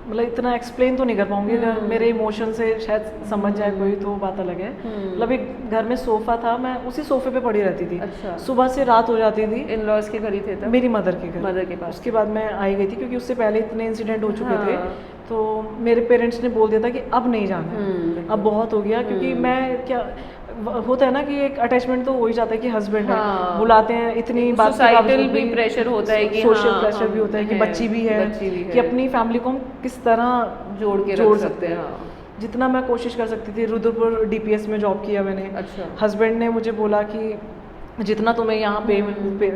मतलब इतना एक्सप्लेन तो नहीं कर पाऊंगी, मेरे इमोशन से शायद समझ जाए कोई तो बात अलग है। मतलब एक घर में सोफा था, मैं उसी सोफे पे पड़ी रहती थी। अच्छा। सुबह से रात हो जाती थी। इन लॉज के घर ही थे तब? मेरी मदर के घर, मदर के पास। उसके बाद मैं आई गई थी क्योंकि उससे पहले इतने इंसिडेंट हो चुके थे, तो मेरे पेरेंट्स ने बोल दिया था कि अब नहीं जाना है, अब बहुत हो गया। क्योंकि मैं क्या होता है ना कि एक अटैचमेंट तो हो ही जाता है कि हस्बैंड है, बुलाते हैं, इतनी बात सोसाइटल भी प्रेशर होता है कि सोशल प्रेशर भी होता है कि बच्ची भी है, कि अपनी फैमिली को हम किस तरह जोड़ सकते हैं। जितना मैं कोशिश कर सकती थी, रुद्रपुर डीपीएस में जॉब किया मैंने। अच्छा। हस्बैंड ने मुझे बोला कि जितना तुम्हें यहाँ पे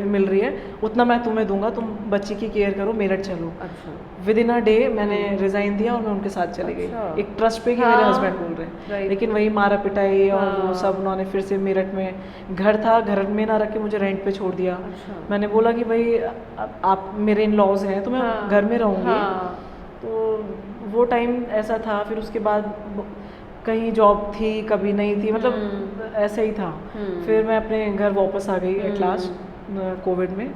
मिल रही है उतना मैं तुम्हें दूंगा, तुम बच्ची की केयर करो, मेरठ चलो। अच्छा। विद इन अ डे मैंने रिजाइन दिया और मैं उनके साथ चली गई। एक ट्रस्ट पे कि मेरे हस्बैंड बोल रहे हैं, लेकिन वही मारा पिटाई और वो सब उन्होंने फिर से मेरठ में घर था, घर में ना रख के मुझे रेंट पे छोड़ दिया। मैंने बोला कि भाई आप मेरे इन लॉज हैं तो मैं घर में रहूँगी। तो वो टाइम ऐसा था। फिर उसके बाद कहीं जॉब थी, कभी नहीं थी, मतलब ऐसे ही था। फिर मैं अपने घर वापस आ गई एट लास्ट कोविड में।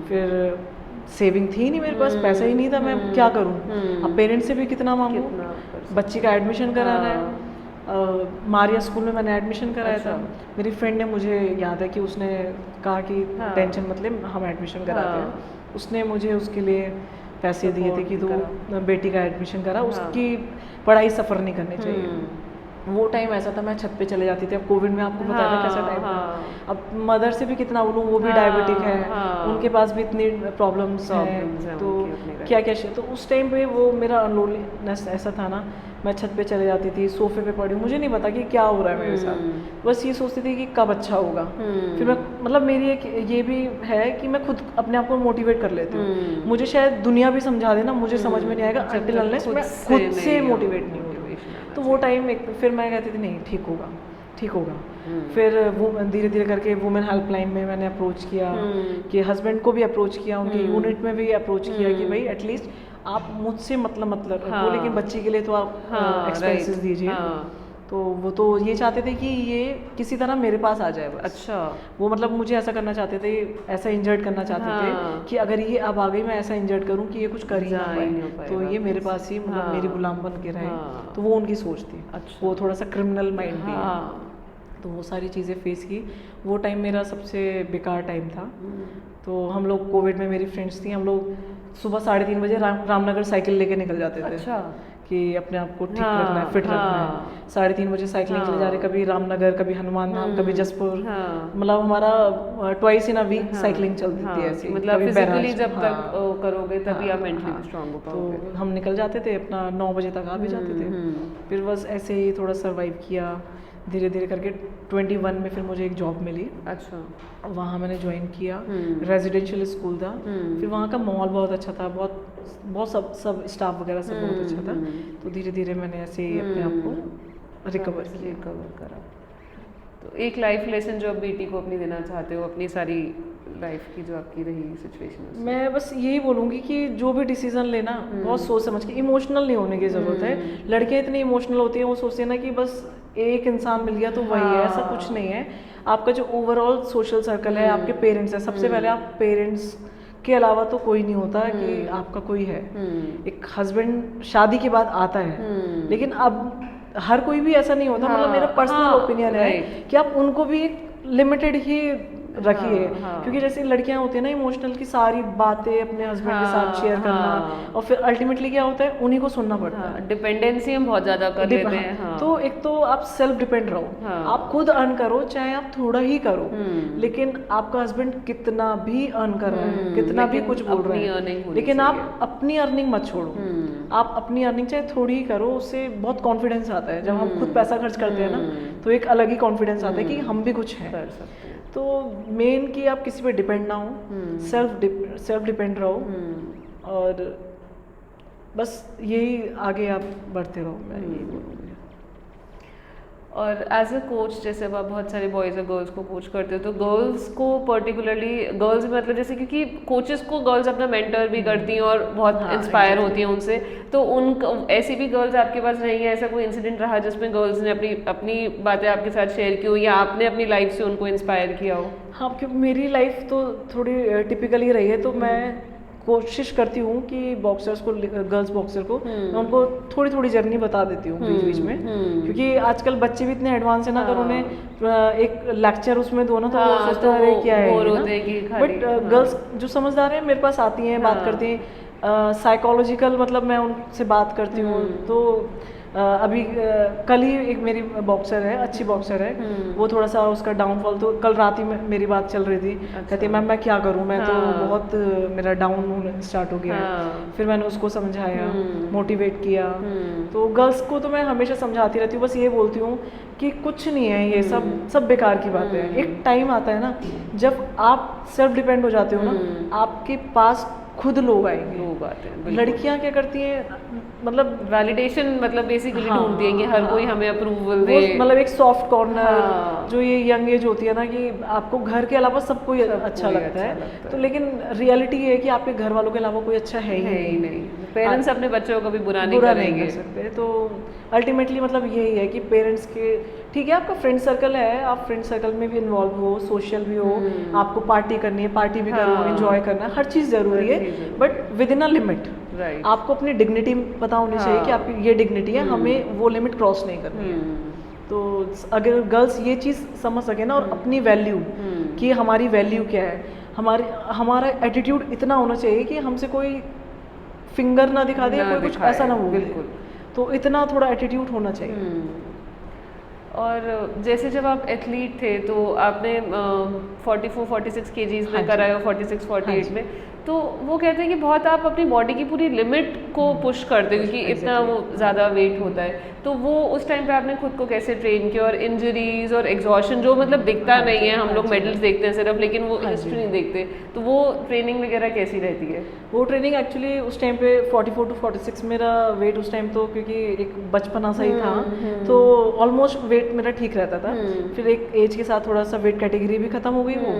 फिर सेविंग थी नहीं मेरे पास, पैसा ही नहीं था, मैं क्या करूं? अब पेरेंट्स से भी कितना मांगूं? बच्ची का एडमिशन कराना है। मारिया स्कूल में मैंने एडमिशन कराया था। मेरी फ्रेंड ने, मुझे याद है कि उसने कहा कि टेंशन मतलब हम एडमिशन कराते हैं। उसने मुझे उसके लिए पैसे दिए थे कि तू बेटी का एडमिशन करा, उसकी पढ़ाई सफ़र नहीं करनी चाहिए। वो टाइम ऐसा था मैं छत पे चले जाती थी। अब कोविड में आपको पता है कैसा टाइम था। अब मदर से भी कितना बोलूँ, वो भी डायबिटिक है, उनके पास भी इतनी प्रॉब्लम्स हैं, तो क्या क्या तो उस टाइम पे वो मेरा अनलोनलीनेस ऐसा था ना, मैं छत पे चले जाती थी, सोफे पे पड़ी हूँ, मुझे नहीं पता कि क्या हो रहा है मेरे साथ, बस ये सोचती थी कि कब अच्छा होगा। फिर मैं मतलब मेरी एक ये भी है कि मैं खुद अपने आप को मोटिवेट कर लेती हूँ। मुझे शायद दुनिया भी समझा देना, मुझे समझ में नहीं आएगा अनटिल अनलेस मैं खुद से मोटिवेट नहीं होती। तो वो टाइम एक फिर मैं कहती थी नहीं ठीक होगा, ठीक होगा। फिर वो धीरे धीरे करके वुमेन हेल्पलाइन में मैंने अप्रोच किया, कि हस्बैंड को भी अप्रोच किया, उनके यूनिट में भी अप्रोच किया कि भाई एटलीस्ट आप मुझसे मतलब रखो, लेकिन बच्ची के लिए तो आप एक्सपेंसेस दीजिए। तो वो तो ये चाहते थे कि ये किसी तरह मेरे पास आ जाए बस। अच्छा। वो मतलब मुझे ऐसा करना चाहते थे, ऐसा इंजर्ड करना चाहते थे कि अगर ये अब आ गई मैं ऐसा इंजर्ड करूं कि ये कुछ कर ही ना पाए, तो ये मेरे पास ही मतलब मेरी गुलाम बन के रहे। तो वो उनकी सोच थी। अच्छा। वो थोड़ा सा क्रिमिनल माइंड भी है। तो वो सारी चीज़ें फेस की। वो टाइम मेरा सबसे बेकार टाइम था। तो हम लोग कोविड में मेरी फ्रेंड्स थी, हम लोग सुबह 3:30 बजे रामनगर साइकिल लेके निकल जाते थे। अच्छा। कि अपने आप को ठीक रखना है, फिट रखना है। 3:30 बजे साइकिलिंग के लिए जा रहे, कभी रामनगर, कभी हनुमान धाम, कभी जसपुर। मतलब हमारा twice in a week cycling चलती थी ऐसी। मतलब फिजिकली जब तक करोगे तभी आप मेंटली स्ट्रांग हो पाओगे। तो हम निकल जाते थे, अपना 9 बजे तक आ भी जाते थे। फिर बस ऐसे ही थोड़ा सर्वाइव किया धीरे धीरे करके। 21 में फिर मुझे एक जॉब मिली। अच्छा। वहाँ मैंने ज्वाइन किया, रेजिडेंशियल स्कूल था। फिर वहाँ का माहौल बहुत अच्छा था, बहुत सब स्टाफ वगैरह सब बहुत अच्छा था। तो धीरे धीरे मैंने ऐसे ही अपने आप को रिकवर करा। तो एक लाइफ लेसन जो आप बेटी को अपनी देना चाहते हो, अपनी सारी लाइफ की जो आपकी रही सिचुएशन? मैं बस यही बोलूँगी कि जो भी डिसीजन लेना बहुत सोच समझ के, इमोशनल नहीं होने की ज़रूरत है। लड़कियाँ इतनी इमोशनल होती हैं, वो सोचती हैं ना कि बस एक इंसान मिल गया तो वही है, ऐसा कुछ नहीं है। आपका जो ओवरऑल सोशल सर्कल है, आपके पेरेंट्स है, सबसे पहले आप पेरेंट्स के अलावा तो कोई नहीं होता कि आपका कोई है। एक हस्बैंड शादी के बाद आता है, लेकिन अब हर कोई भी ऐसा नहीं होता। मतलब मेरा पर्सनल ओपिनियन है कि आप उनको भी एक लिमिटेड ही रखिए। क्योंकि जैसे लड़कियां होती है ना इमोशनल, की सारी बातें अपने हस्बैंड के साथ शेयर करना, और फिर अल्टीमेटली क्या होता है उन्हीं को सुनना पड़ता है। डिपेंडेंसी हम बहुत ज्यादा कर लेते हैं। तो एक तो आप सेल्फ डिपेंड रहो, आप खुद अर्न करो, चाहे आप थोड़ा ही करो, लेकिन आपका हस्बैंड कितना भी अर्न कर रहा है, कितना भी कुछ बोल रहा है, लेकिन आप अपनी अर्निंग मत छोड़ो। आप अपनी अर्निंग चाहे थोड़ी ही करो, उससे बहुत कॉन्फिडेंस आता है। जब हम खुद पैसा खर्च करते हैं ना, तो एक अलग ही कॉन्फिडेंस आता है कि हम भी कुछ हैं। तो मेन कि आप किसी पे डिपेंड ना हो, सेल्फ डिपेंड रहो, और बस यही आगे आप बढ़ते रहो, मैं यही बोलूँगी। और एज अ कोच, जैसे अब आप बहुत सारे बॉयज़ और गर्ल्स को कोच करते हो, तो गर्ल्स को पर्टिकुलरली, गर्ल्स मतलब जैसे क्योंकि कोचेस को गर्ल्स अपना मेंटर भी करती हैं और बहुत इंस्पायर होती हैं उनसे, तो उन ऐसी भी गर्ल्स आपके पास रही हैं? ऐसा कोई इंसिडेंट रहा जिसमें गर्ल्स ने अपनी बातें आपके साथ शेयर की हो, या आपने अपनी लाइफ से उनको इंस्पायर किया हो? हाँ, क्योंकि मेरी लाइफ तो थोड़ी टिपिकल ही रही है, तो मैं कोशिश करती हूँ कि बॉक्सर्स को, गर्ल्स बॉक्सर को, मैं उनको थोड़ी थोड़ी जर्नी बता देती हूँ बीच बीच में। क्योंकि आजकल बच्चे भी इतने एडवांस है ना, अगर उन्हें एक लेक्चर उसमें दो ना, तो वो सोचते हैं क्या है। बट गर्ल्स जो समझदार हैं मेरे पास आती हैं, बात करती हैं, साइकोलॉजिकल मतलब मैं उनसे बात करती हूँ। तो अभी कल ही एक मेरी बॉक्सर है, अच्छी बॉक्सर है, वो थोड़ा सा उसका डाउनफॉल, तो कल रात ही मेरी बात चल रही थी। कहती है मैम मैं क्या करूँ, मैं तो बहुत मेरा डाउन होना स्टार्ट हो गया है। फिर मैंने उसको समझाया, मोटिवेट किया। तो गर्ल्स को तो मैं हमेशा समझाती रहती हूँ, बस ये बोलती हूँ कि कुछ नहीं है, ये सब बेकार की बातें हैं। एक टाइम आता है ना जब आप सेल्फ डिपेंड हो जाते हो ना, आपके पास खुद लोग आएंगे। लड़कियां क्या करती हैं, मतलब वैलिडेशन, मतलब बेसिकली ढूंढती हैं कि हर कोई हमें अप्रूवल दे। मतलब एक सॉफ्ट कॉर्नर, जो ये यंग एज होती है ना, कि आपको घर के अलावा सब कोई अच्छा लगता है। तो लेकिन रियलिटी ये है कि आपके घर वालों के अलावा कोई अच्छा है ही नहीं। पेरेंट्स अपने बच्चों को भी बुरा नहीं कर सकते। तो अल्टीमेटली मतलब यही है कि पेरेंट्स के, ठीक है आपका फ्रेंड सर्कल है, आप फ्रेंड सर्कल में भी इन्वॉल्व हो, सोशल भी हो, आपको पार्टी करनी है, पार्टी भी करो, एंजॉय करना है, हर चीज़ ज़रूरी है, but with in a limit. आपको अपनी डिग्निटी पता होनी चाहिए कि आपकी ये डिग्निटी है, हमें वो लिमिट क्रॉस नहीं करनी है। तो अगर गर्ल्स ये चीज़ समझ सके ना, और अपनी वैल्यू, कि हमारी वैल्यू क्या है, हमारा एटीट्यूड इतना होना चाहिए कि हमसे कोई फिंगर ना दिखा दे, कोई कुछ ऐसा ना बोले, तो इतना थोड़ा एटीट्यूड होना चाहिए। और जैसे जब आप एथलीट थे तो आपने 44-46 kgs में कराया, 46-48 में, तो वो कहते हैं कि बहुत आप अपनी बॉडी की पूरी लिमिट को पुश करते हो क्योंकि इतना वो ज़्यादा वेट होता है। तो वो उस टाइम पे आपने खुद को कैसे ट्रेन किया, और इंजरीज और एग्जॉशन जो मतलब दिखता नहीं है, हम लोग मेडल्स देखते हैं सिर्फ, लेकिन वो हिस्ट्री नहीं देखते, तो वो ट्रेनिंग वगैरह कैसी रहती है? वो ट्रेनिंग एक्चुअली उस टाइम पे 44-46 मेरा वेट उस टाइम तो क्योंकि एक बचपना सा ही था, तो ऑलमोस्ट वेट मेरा ठीक रहता था। फिर एक एज के साथ थोड़ा सा वेट कैटेगरी भी खत्म हो गई वो,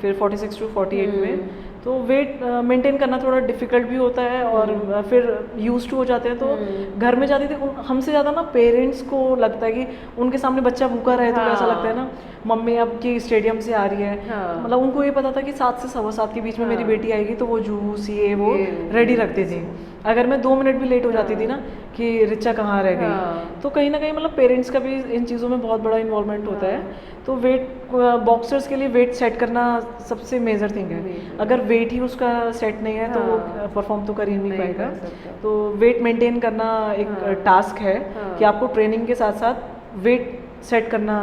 फिर 46-48 में, तो वेट मेंटेन करना थोड़ा डिफिकल्ट भी होता है, और फिर यूज टू हो जाते हैं। तो घर में जाती थी, हमसे ज़्यादा ना पेरेंट्स को लगता है कि उनके सामने बच्चा भूखा रहे तो ऐसा लगता है ना, मम्मी अब की स्टेडियम से आ रही है, मतलब उनको ये पता था कि 7 से 7:15 के बीच में मेरी बेटी आएगी, तो वो जूस ये वो रेडी रखते थे। अगर मैं 2 मिनट भी लेट हो जाती थी ना कि रिचा कहाँ रह गई, तो कहीं ना कहीं मतलब पेरेंट्स का भी इन चीज़ों में बहुत बड़ा इन्वॉल्वमेंट होता है। तो वेट बॉक्सर्स के लिए वेट सेट करना सबसे मेजर थिंग है। अगर वेट ही उसका सेट नहीं है तो वो परफॉर्म तो कर ही नहीं पाएगा। तो वेट मेंटेन करना एक टास्क है कि आपको ट्रेनिंग के साथ साथ वेट सेट करना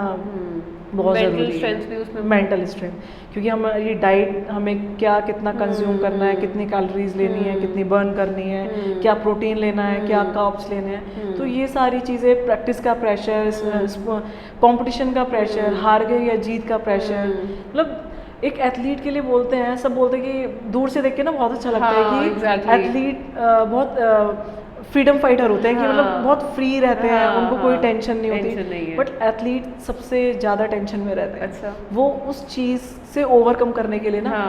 बहुत ज़रूरी है। मेंटल स्ट्रेंथ, क्योंकि हम ये डाइट हमें क्या कितना कंज्यूम करना है, कितनी कैलोरीज लेनी है, कितनी बर्न करनी है, क्या प्रोटीन लेना है, क्या कार्ब्स लेने हैं, तो ये सारी चीज़ें, प्रैक्टिस का प्रेशर, कंपटीशन का प्रेशर, हार गए या जीत का प्रेशर, मतलब एक एथलीट के लिए बोलते हैं, सब बोलते हैं कि दूर से देख के ना बहुत अच्छा लगता है कि एथलीट बहुत फ्रीडम फाइटर होते हैं कि मतलब बहुत फ्री रहते हैं, उनको कोई टेंशन नहीं होती, बट एथलीट सबसे ज़्यादा टेंशन में रहते हैं। अच्छा। वो उस चीज़ से ओवरकम करने के लिए ना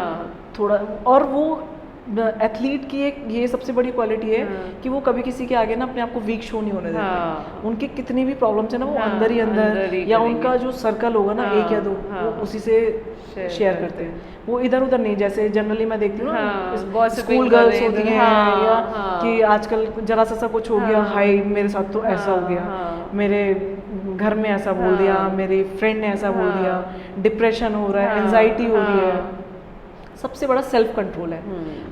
थोड़ा, और वो एथलीट की एक ये सबसे बड़ी क्वालिटी है कि वो कभी किसी के आगे ना अपने आप को वीक शो नहीं होने देते। उनकी कितनी भी प्रॉब्लम्स है ना, वो अंदर ही अंदर या उनका जो सर्कल होगा ना 1 या 2, वो उसी से शेयर करते हैं। वो इधर उधर नहीं, जैसे जनरली मैं देखती हूँ ना स्कूल गर्ल्स होती हैं, या कि आजकल जरा सा कुछ हो गया, हाय मेरे साथ तो ऐसा हो गया, मेरे घर में ऐसा बोल दिया, मेरी फ्रेंड ने ऐसा बोल दिया, डिप्रेशन हो रहा है, एंजाइटी हो रही है। सबसे बड़ा सेल्फ कंट्रोल है।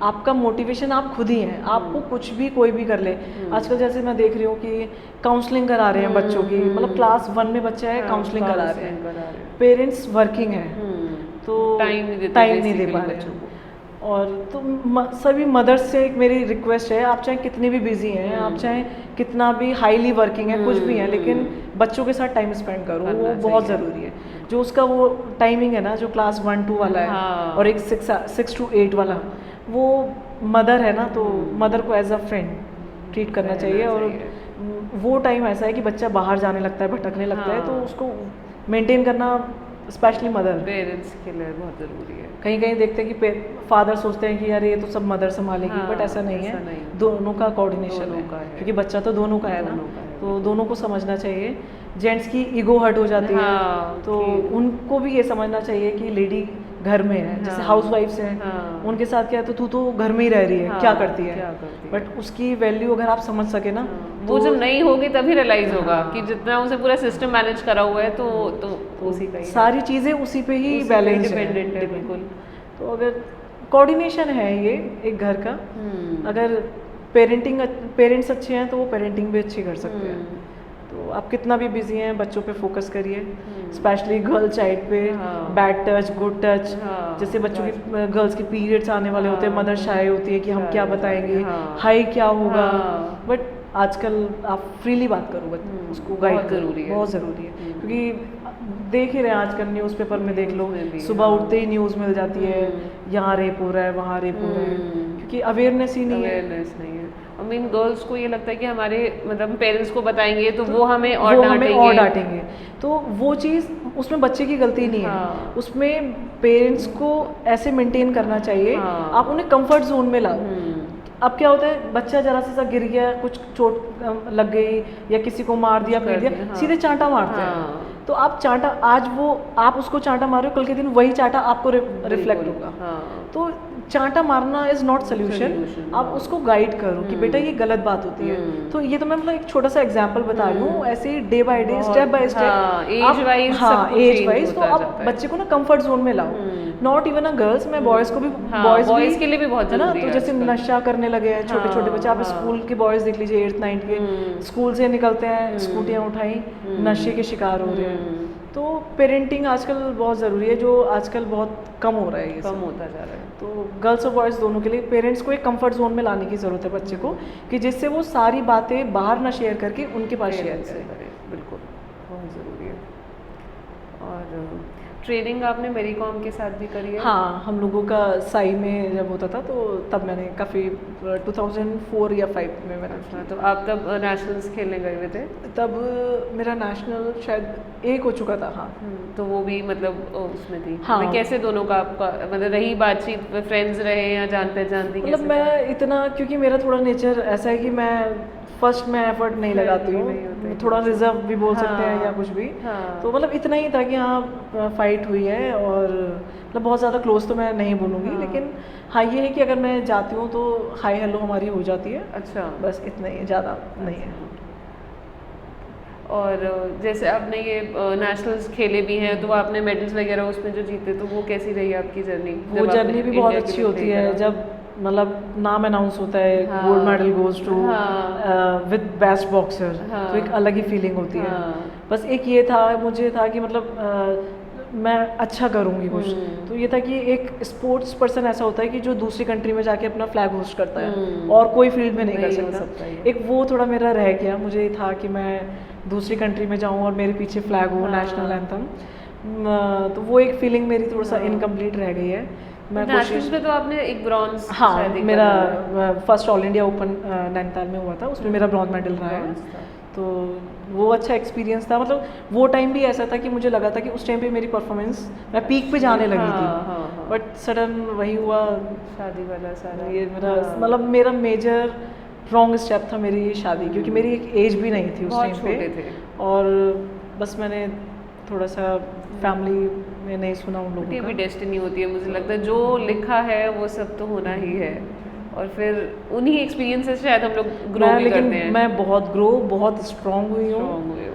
आपका मोटिवेशन आप खुद ही हैं, आपको कुछ भी कोई भी कर ले। आजकल जैसे मैं देख रही हूँ कि काउंसलिंग करा रहे हैं बच्चों की, मतलब क्लास 1 में बच्चा है, काउंसलिंग करा रहे हैं, पेरेंट्स वर्किंग है तो टाइम नहीं दे पा रहे हैं। और तो सभी मदर्स से एक मेरी रिक्वेस्ट है, आप चाहे कितने भी बिजी हैं, आप चाहे कितना भी हाईली वर्किंग है, कुछ भी है, लेकिन बच्चों के साथ टाइम स्पेंड करो, वो बहुत ज़रूरी है। जो उसका वो टाइमिंग है ना, जो क्लास 1-2 वाला है और एक 6 to 8 वाला, वो मदर है ना, तो मदर को एज अ फ्रेंड ट्रीट करना चाहिए। और वो टाइम ऐसा है कि बच्चा बाहर जाने लगता है, भटकने लगता है, तो उसको मेंटेन करना स्पेशली मदर पेरेंट्स के लिए बहुत ज़रूरी है। कहीं कहीं देखते हैं कि फादर सोचते हैं कि यार ये तो सब मदर संभालेगी, बट ऐसा नहीं है, दोनों का कोऑर्डिनेशन है, क्योंकि बच्चा तो दोनों का है ना, तो दोनों को समझना चाहिए। जेंट्स की ईगो हर्ट हो जाती है, तो उनको भी ये समझना चाहिए कि लेडी घर में है, जैसे हाउस वाइफ्स हैं, उनके साथ क्या है, तो तू तो घर में ही रह रही है, क्या करती है, बट उसकी वैल्यू अगर आप समझ सके ना, वो जब नहीं होगी तभी रियलाइज होगा कि जितना उसे पूरा सिस्टम मैनेज करा हुआ है, तो उसी का ही सारी चीज़ें उसी पे ही बैलेंस डिपेंडेंट है। बिल्कुल। तो अगर कोऑर्डिनेशन है ये एक घर का, अगर पेरेंट्स अच्छे हैं तो वो पेरेंटिंग भी अच्छी कर सकते हैं। तो आप कितना भी बिजी हैं, बच्चों पे फोकस करिए, स्पेशली गर्ल चाइल्ड पे, बैड टच, गुड टच। जैसे बच्चों की गर्ल्स के पीरियड्स आने वाले होते हैं, मदर शाय होती है कि हम क्या बताएंगे, हाई क्या होगा, बट आजकल आप फ्रीली बात करो, उसको गाइड जरूरी है, बहुत ज़रूरी है। क्योंकि देख ही रहे हैं आजकल न्यूज़पेपर में देख लो, सुबह उठते ही न्यूज़ मिल जाती है, यहाँ रेप हो रहा है, वहाँ रेप हो रहा है, क्योंकि अवेयरनेस ही नहीं है। आई मीन गर्ल्स को ये लगता है कि हमारे मतलब पेरेंट्स को बताएंगे तो वो हमें और डांटेंगे, तो वो चीज़ उसमें बच्चे की गलती नहीं है, उसमें पेरेंट्स को ऐसे मेंटेन करना चाहिए, आप उन्हें कंफर्ट जोन में लाओ। अब क्या होता है, बच्चा जरा सा गिर गया, कुछ चोट लग गई या किसी को मार दिया, पीट दिया, सीधे चांटा मारते हैं। तो आप चांटा, आज वो आप उसको चांटा मारो, कल के दिन वही चांटा आपको रिफ्लेक्ट होगा। तो चांटा मारना इज नॉट सोल्यूशन, Solution, आप हाँ। उसको गाइड करो कि बेटा ये गलत बात होती है। तो ये तो मैं मतलब एक छोटा सा एग्जांपल बता रही हूँ, ऐसे ही डे बाय डे, बहुत, स्टेप बाय हाँ, स्टेप, age wise हाँ सब कुछ एज change वाइज, तो होता आप जाता है। बच्चे को ना कंफर्ट जोन में लाओ, नॉट इवन अ गर्ल्स, मैं बॉयज को भी, हाँ, बॉयज boys के लिए भी बहुत है ना, जरूरी तो है जैसे आजकल। नशा करने लगे हैं छोटे छोटे बच्चे, आप हाँ, स्कूल के बॉयज देख लीजिए 8th 9th के, स्कूल से निकलते हैं स्कूटियाँ उठाई, नशे के शिकार हो रहे हैं। तो पेरेंटिंग आजकल बहुत ज़रूरी है, जो आजकल बहुत कम हो रहा है, ये कम सब। होता जा रहा है। तो गर्ल्स और बॉयज़ दोनों के लिए पेरेंट्स को एक कंफर्ट जोन में लाने की ज़रूरत है बच्चे को, कि जिससे वो सारी बातें बाहर ना शेयर करके उनके पास शेयर Parents से करें। करें, बिल्कुल बहुत ज़रूरी है। और ट्रेनिंग आपने मेरी कॉम के साथ भी करी है? हाँ, हम लोगों का साई में जब होता था तो तब मैंने काफ़ी 2004 या 5 में मैंने अच्छा, तो आप तब नेशनल्स खेलने गए हुए थे? तब मेरा नेशनल शायद 1 हो चुका था। हाँ, तो वो भी मतलब उसमें थी? हाँ। मतलब कैसे दोनों का आपका मतलब रही बातचीत, फ्रेंड्स रहे या जान पहचान थी? मतलब मैं इतना, क्योंकि मेरा थोड़ा नेचर ऐसा है कि मैं फर्स्ट में एफर्ट नहीं लगाती नहीं हूँ, होते। थोड़ा रिजर्व भी बोल सकते हैं या हाँ, कुछ भी। हाँ। तो मतलब इतना ही था कि हाँ फाइट हुई है, और मतलब बहुत ज़्यादा क्लोज तो मैं नहीं बोलूँगी, हाँ। लेकिन हाँ ये है कि अगर मैं जाती हूँ तो हाई हेलो हमारी हो जाती है, अच्छा। बस इतना ही, ज़्यादा नहीं है। और जैसे आपने ये नेशनल्स खेले भी हैं, तो आपने मेडल्स वगैरह उसमें जो जीते, तो वो कैसी रही आपकी जर्नी? वो जर्नी भी बहुत अच्छी होती है, जब मतलब नाम अनाउंस होता है, gold medal goes to with best boxer, तो एक अलग ही फीलिंग होती है। बस एक ये था, मुझे था कि मतलब मैं अच्छा करूँगी कुछ, तो ये था कि एक स्पोर्ट्स पर्सन ऐसा होता है कि जो दूसरी कंट्री में जाके अपना फ्लैग होस्ट करता है, और कोई फील्ड में नहीं कर सकता। एक वो थोड़ा मेरा रह गया, मुझे था कि मैं दूसरी कंट्री में जाऊँ और मेरे पीछे फ्लैग हो, नेशनल एंथम, तो वो एक फीलिंग मेरी थोड़ा सा इनकम्प्लीट रह गई है। मैं नेशनल्स में तो आपने एक ब्रॉन्ज, हाँ, मेरा first all India open Nainital में हुआ था, उसमें मेरा ब्रॉन्ज मेडल रहा है, तो वो अच्छा एक्सपीरियंस था। मतलब वो टाइम भी ऐसा था कि मुझे लगा था कि उस टाइम पे मेरी परफॉर्मेंस, मैं पीक पे जाने लगी थी, बट सडन वही हुआ, शादी वाला सारा ये मेरा मतलब मेरा मेजर रॉन्ग स्टेप था मेरी शादी, क्योंकि मेरी एक एज भी नहीं थी उस टाइम पे, और बस मैंने थोड़ा सा फैमिली में नहीं सुना उन लोगों का। भी डेस्टिनी होती है, मुझे लगता है जो लिखा है वो सब तो होना ही है, और फिर उन्हीं एक्सपीरियंसेस से शायद हम लोग ग्रो भी करते हैं। मैं बहुत स्ट्रांग हुई हूँ,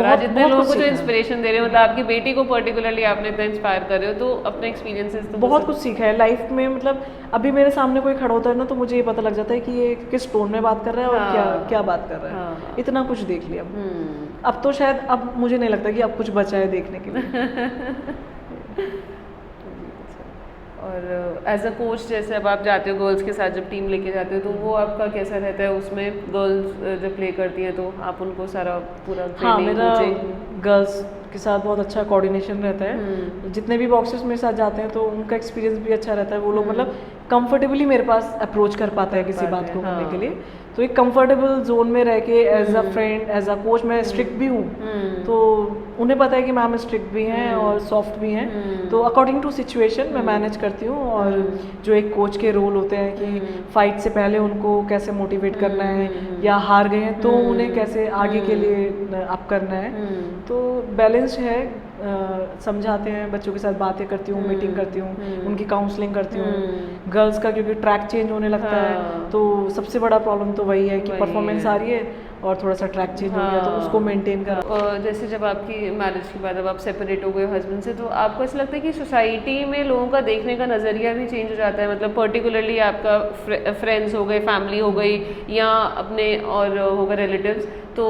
आज इतने लोगों को जो इंस्पिरेशन दे रहे हो, मतलब आपकी बेटी को पर्टिकुलरली आपने इतना इंस्पायर कर रहे हो, तो अपने एक्सपीरियंसेस तो बहुत कुछ सीखा है लाइफ में। मतलब अभी मेरे सामने कोई खड़ा होता है ना, तो मुझे ये पता लग जाता है कि ये किस टोन में बात कर रहा है और क्या क्या बात कर रहा है। इतना कुछ देख लिया अब तो शायद अब मुझे नहीं लगता कि अब कुछ बचा है देखने के लिए। और एज अ कोच, जैसे अब आप जाते हो गर्ल्स के साथ, जब टीम लेके जाते हो, तो वो आपका कैसा रहता है? उसमें गर्ल्स जब प्ले करती हैं तो आप उनको सारा पूरा हाँ, मेरा गर्ल्स के साथ बहुत अच्छा कोऑर्डिनेशन रहता है। जितने भी बॉक्सर्स मेरे साथ जाते हैं तो उनका एक्सपीरियंस भी अच्छा रहता है, वो लोग मतलब कंफर्टेबली मेरे पास अप्रोच कर पाता है किसी बात को करने के लिए। तो एक कंफर्टेबल जोन में रह के as a friend, as a coach, मैं स्ट्रिक्ट भी हूँ, तो उन्हें पता है कि मैम स्ट्रिक्ट भी हैं और सॉफ्ट भी हैं, तो अकॉर्डिंग टू सिचुएशन मैं मैनेज करती हूँ। और जो एक कोच के रोल होते हैं कि फाइट से पहले उनको कैसे मोटिवेट करना है, या हार गए हैं तो उन्हें कैसे आगे के लिए अप करना है, तो बैलेंस है। समझाते हैं, बच्चों के साथ बातें करती हूँ, मीटिंग करती हूँ, उनकी काउंसलिंग करती हूँ। गर्ल्स का क्योंकि ट्रैक चेंज होने लगता है, तो सबसे बड़ा प्रॉब्लम तो वही है कि परफॉर्मेंस आ रही है और थोड़ा सा ट्रैक चेंज हो गया, तो उसको मेंटेन कर। जैसे जब आपकी मैरिज के बाद अब आप सेपरेट हो गए हस्बैंड से, तो आपको ऐसा लगता है कि सोसाइटी में लोगों का देखने का नज़रिया भी चेंज हो जाता है? मतलब पर्टिकुलरली आपका फ्रेंड्स हो गए, फैमिली हो गई, या अपने और हो गए रिलेटिव्स, तो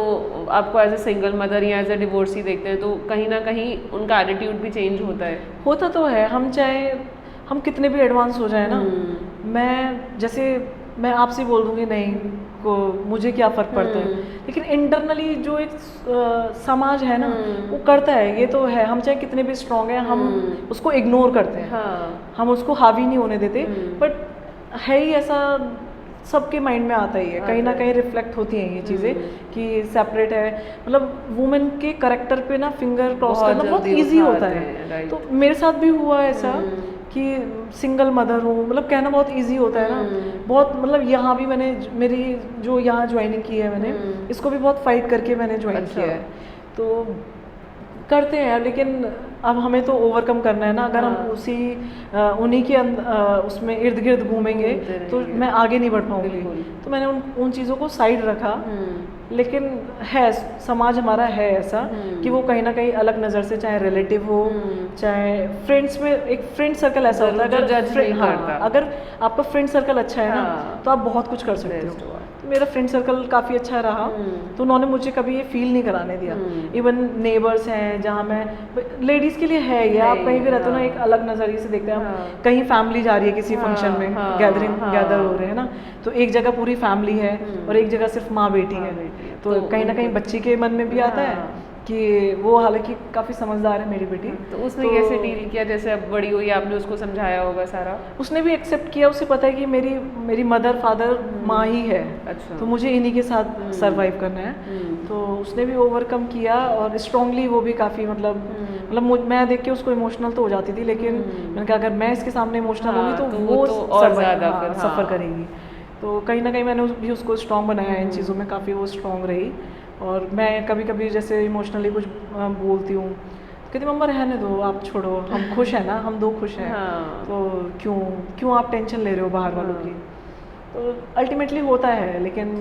आपको एज ए सिंगल मदर या एज ए डिवोर्सी देखते हैं, तो कहीं ना कहीं उनका एटीट्यूड भी चेंज होता है? होता तो है, हम चाहे हम कितने भी एडवांस हो जाए ना, मैं आपसे बोल दूंगी नहीं को मुझे क्या फ़र्क पड़ता है, लेकिन इंटरनली जो एक समाज है ना वो करता है, ये तो है। हम चाहे कितने भी स्ट्रांग हैं, हम उसको इग्नोर करते हैं, हम उसको हावी नहीं होने देते, बट है ही ऐसा, सबके माइंड में आता ही है, कहीं ना कहीं रिफ्लेक्ट होती हैं ये चीज़ें कि सेपरेट है। मतलब वुमेन के करेक्टर पे ना फिंगर क्रॉस करना बहुत इजी होता है, तो मेरे साथ भी हुआ ऐसा कि सिंगल मदर हूँ, मतलब कहना बहुत इजी होता है ना, बहुत मतलब यहाँ भी मैंने मेरी जो यहाँ ज्वाइनिंग की है मैंने, इसको भी बहुत फाइट करके मैंने ज्वाइन किया है, तो करते हैं, लेकिन अब हमें तो ओवरकम करना है ना। अगर हम उसी उन्हीं के उसमें इर्द गिर्द घूमेंगे तो मैं आगे नहीं बढ़ पाऊंगी। तो मैंने उन चीज़ों को साइड रखा। लेकिन है, समाज हमारा है ऐसा कि वो कहीं ना कहीं अलग नज़र से, चाहे रिलेटिव हो चाहे फ्रेंड्स में, एक फ्रेंड सर्कल ऐसा होता है अगर आपका फ्रेंड सर्कल अच्छा है ना तो आप बहुत कुछ कर सकते हो। तो मेरा फ्रेंड सर्कल काफ़ी अच्छा रहा, तो उन्होंने मुझे कभी ये फील नहीं कराने दिया। इवन नेबर्स हैं जहाँ मैं, लेडीज़ के लिए है ये, आप कहीं भी रहते हो ना एक अलग नज़रिए से देखते हैं। कहीं फैमिली जा रही है किसी फंक्शन में, गैदर हो रहे हैं ना, तो एक जगह पूरी फैमिली है और एक जगह सिर्फ माँ बेटी है, तो कहीं ना कहीं बच्ची के मन में भी आता है कि वो, हालांकि काफ़ी समझदार है मेरी बेटी। तो उसने कैसे डील किया? जैसे अब बड़ी हुई, आपने उसको समझाया होगा सारा? उसने भी एक्सेप्ट किया, उसे पता है कि मेरी मदर फादर माँ ही है। अच्छा। तो मुझे इन्हीं के साथ सरवाइव करना है। तो उसने भी ओवरकम किया और स्ट्रांगली वो भी काफ़ी मतलब मैं देख के उसको इमोशनल तो हो जाती थी, लेकिन मैंने कहा अगर मैं इसके सामने इमोशनल होंगी तो वो और ज़्यादा सफ़र करेगी। तो कहीं ना कहीं मैंने भी उसको स्ट्रॉन्ग बनाया इन चीज़ों में, काफ़ी वो स्ट्रॉन्ग रही। और मैं कभी कभी जैसे इमोशनली कुछ बोलती हूँ, कहती मम्मा रहने दो, आप छोड़ो, हम खुश हैं ना, हम दो खुश हैं। तो क्यों आप टेंशन ले रहे हो बाहर वालों की? तो अल्टीमेटली होता है, लेकिन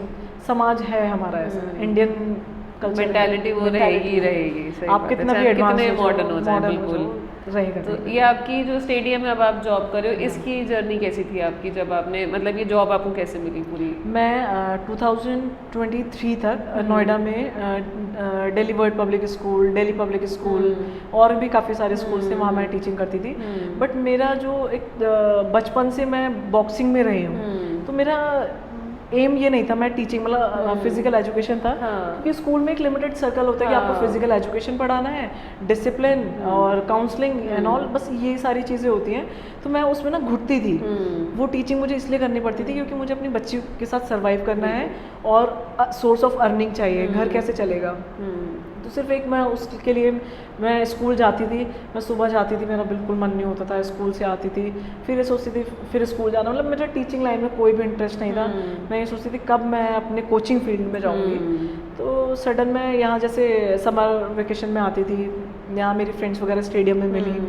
समाज है हमारा ऐसा, इंडियन कल्चर मेंटालिटी वो रहेगी। आप कितना भी एडवांस मॉडर्न हो जाए, बिल्कुल रहेगा। तो ये आपकी जो स्टेडियम में अब आप जॉब कर रहे हो, इसकी जर्नी कैसी थी आपकी? जब आपने, मतलब ये जॉब आपको कैसे मिली पूरी? मैं 2023 तक नोएडा में Delhi world public school, Delhi public school और भी काफ़ी सारे स्कूल्स थे, वहाँ मैं टीचिंग करती थी। बट मेरा जो एक बचपन से मैं बॉक्सिंग में रही हूँ, तो मेरा एम ये नहीं था मैं टीचिंग, मतलब फिजिकल एजुकेशन था। क्योंकि स्कूल में एक लिमिटेड सर्कल होता है कि आपको फिजिकल एजुकेशन पढ़ाना है, डिसिप्लिन और काउंसलिंग एंड ऑल, बस ये सारी चीज़ें होती हैं। तो मैं उसमें ना घुटती थी। वो टीचिंग मुझे इसलिए करनी पड़ती थी क्योंकि मुझे अपनी बच्ची के साथ सर्वाइव करना है और सोर्स ऑफ अर्निंग चाहिए, घर कैसे चलेगा। तो सिर्फ एक, मैं उसके लिए मैं स्कूल जाती थी, मैं सुबह जाती थी, मेरा बिल्कुल मन नहीं होता था, स्कूल से आती थी, फिर ये सोचती थी फिर स्कूल जाना, मतलब मेरा टीचिंग लाइन में कोई भी इंटरेस्ट नहीं था। मैं ये सोचती थी कब मैं अपने कोचिंग फील्ड में जाऊँगी। तो सडन मैं यहाँ जैसे समर वेकेशन में आती थी, यहाँ मेरी फ्रेंड्स वगैरह स्टेडियम में मिली,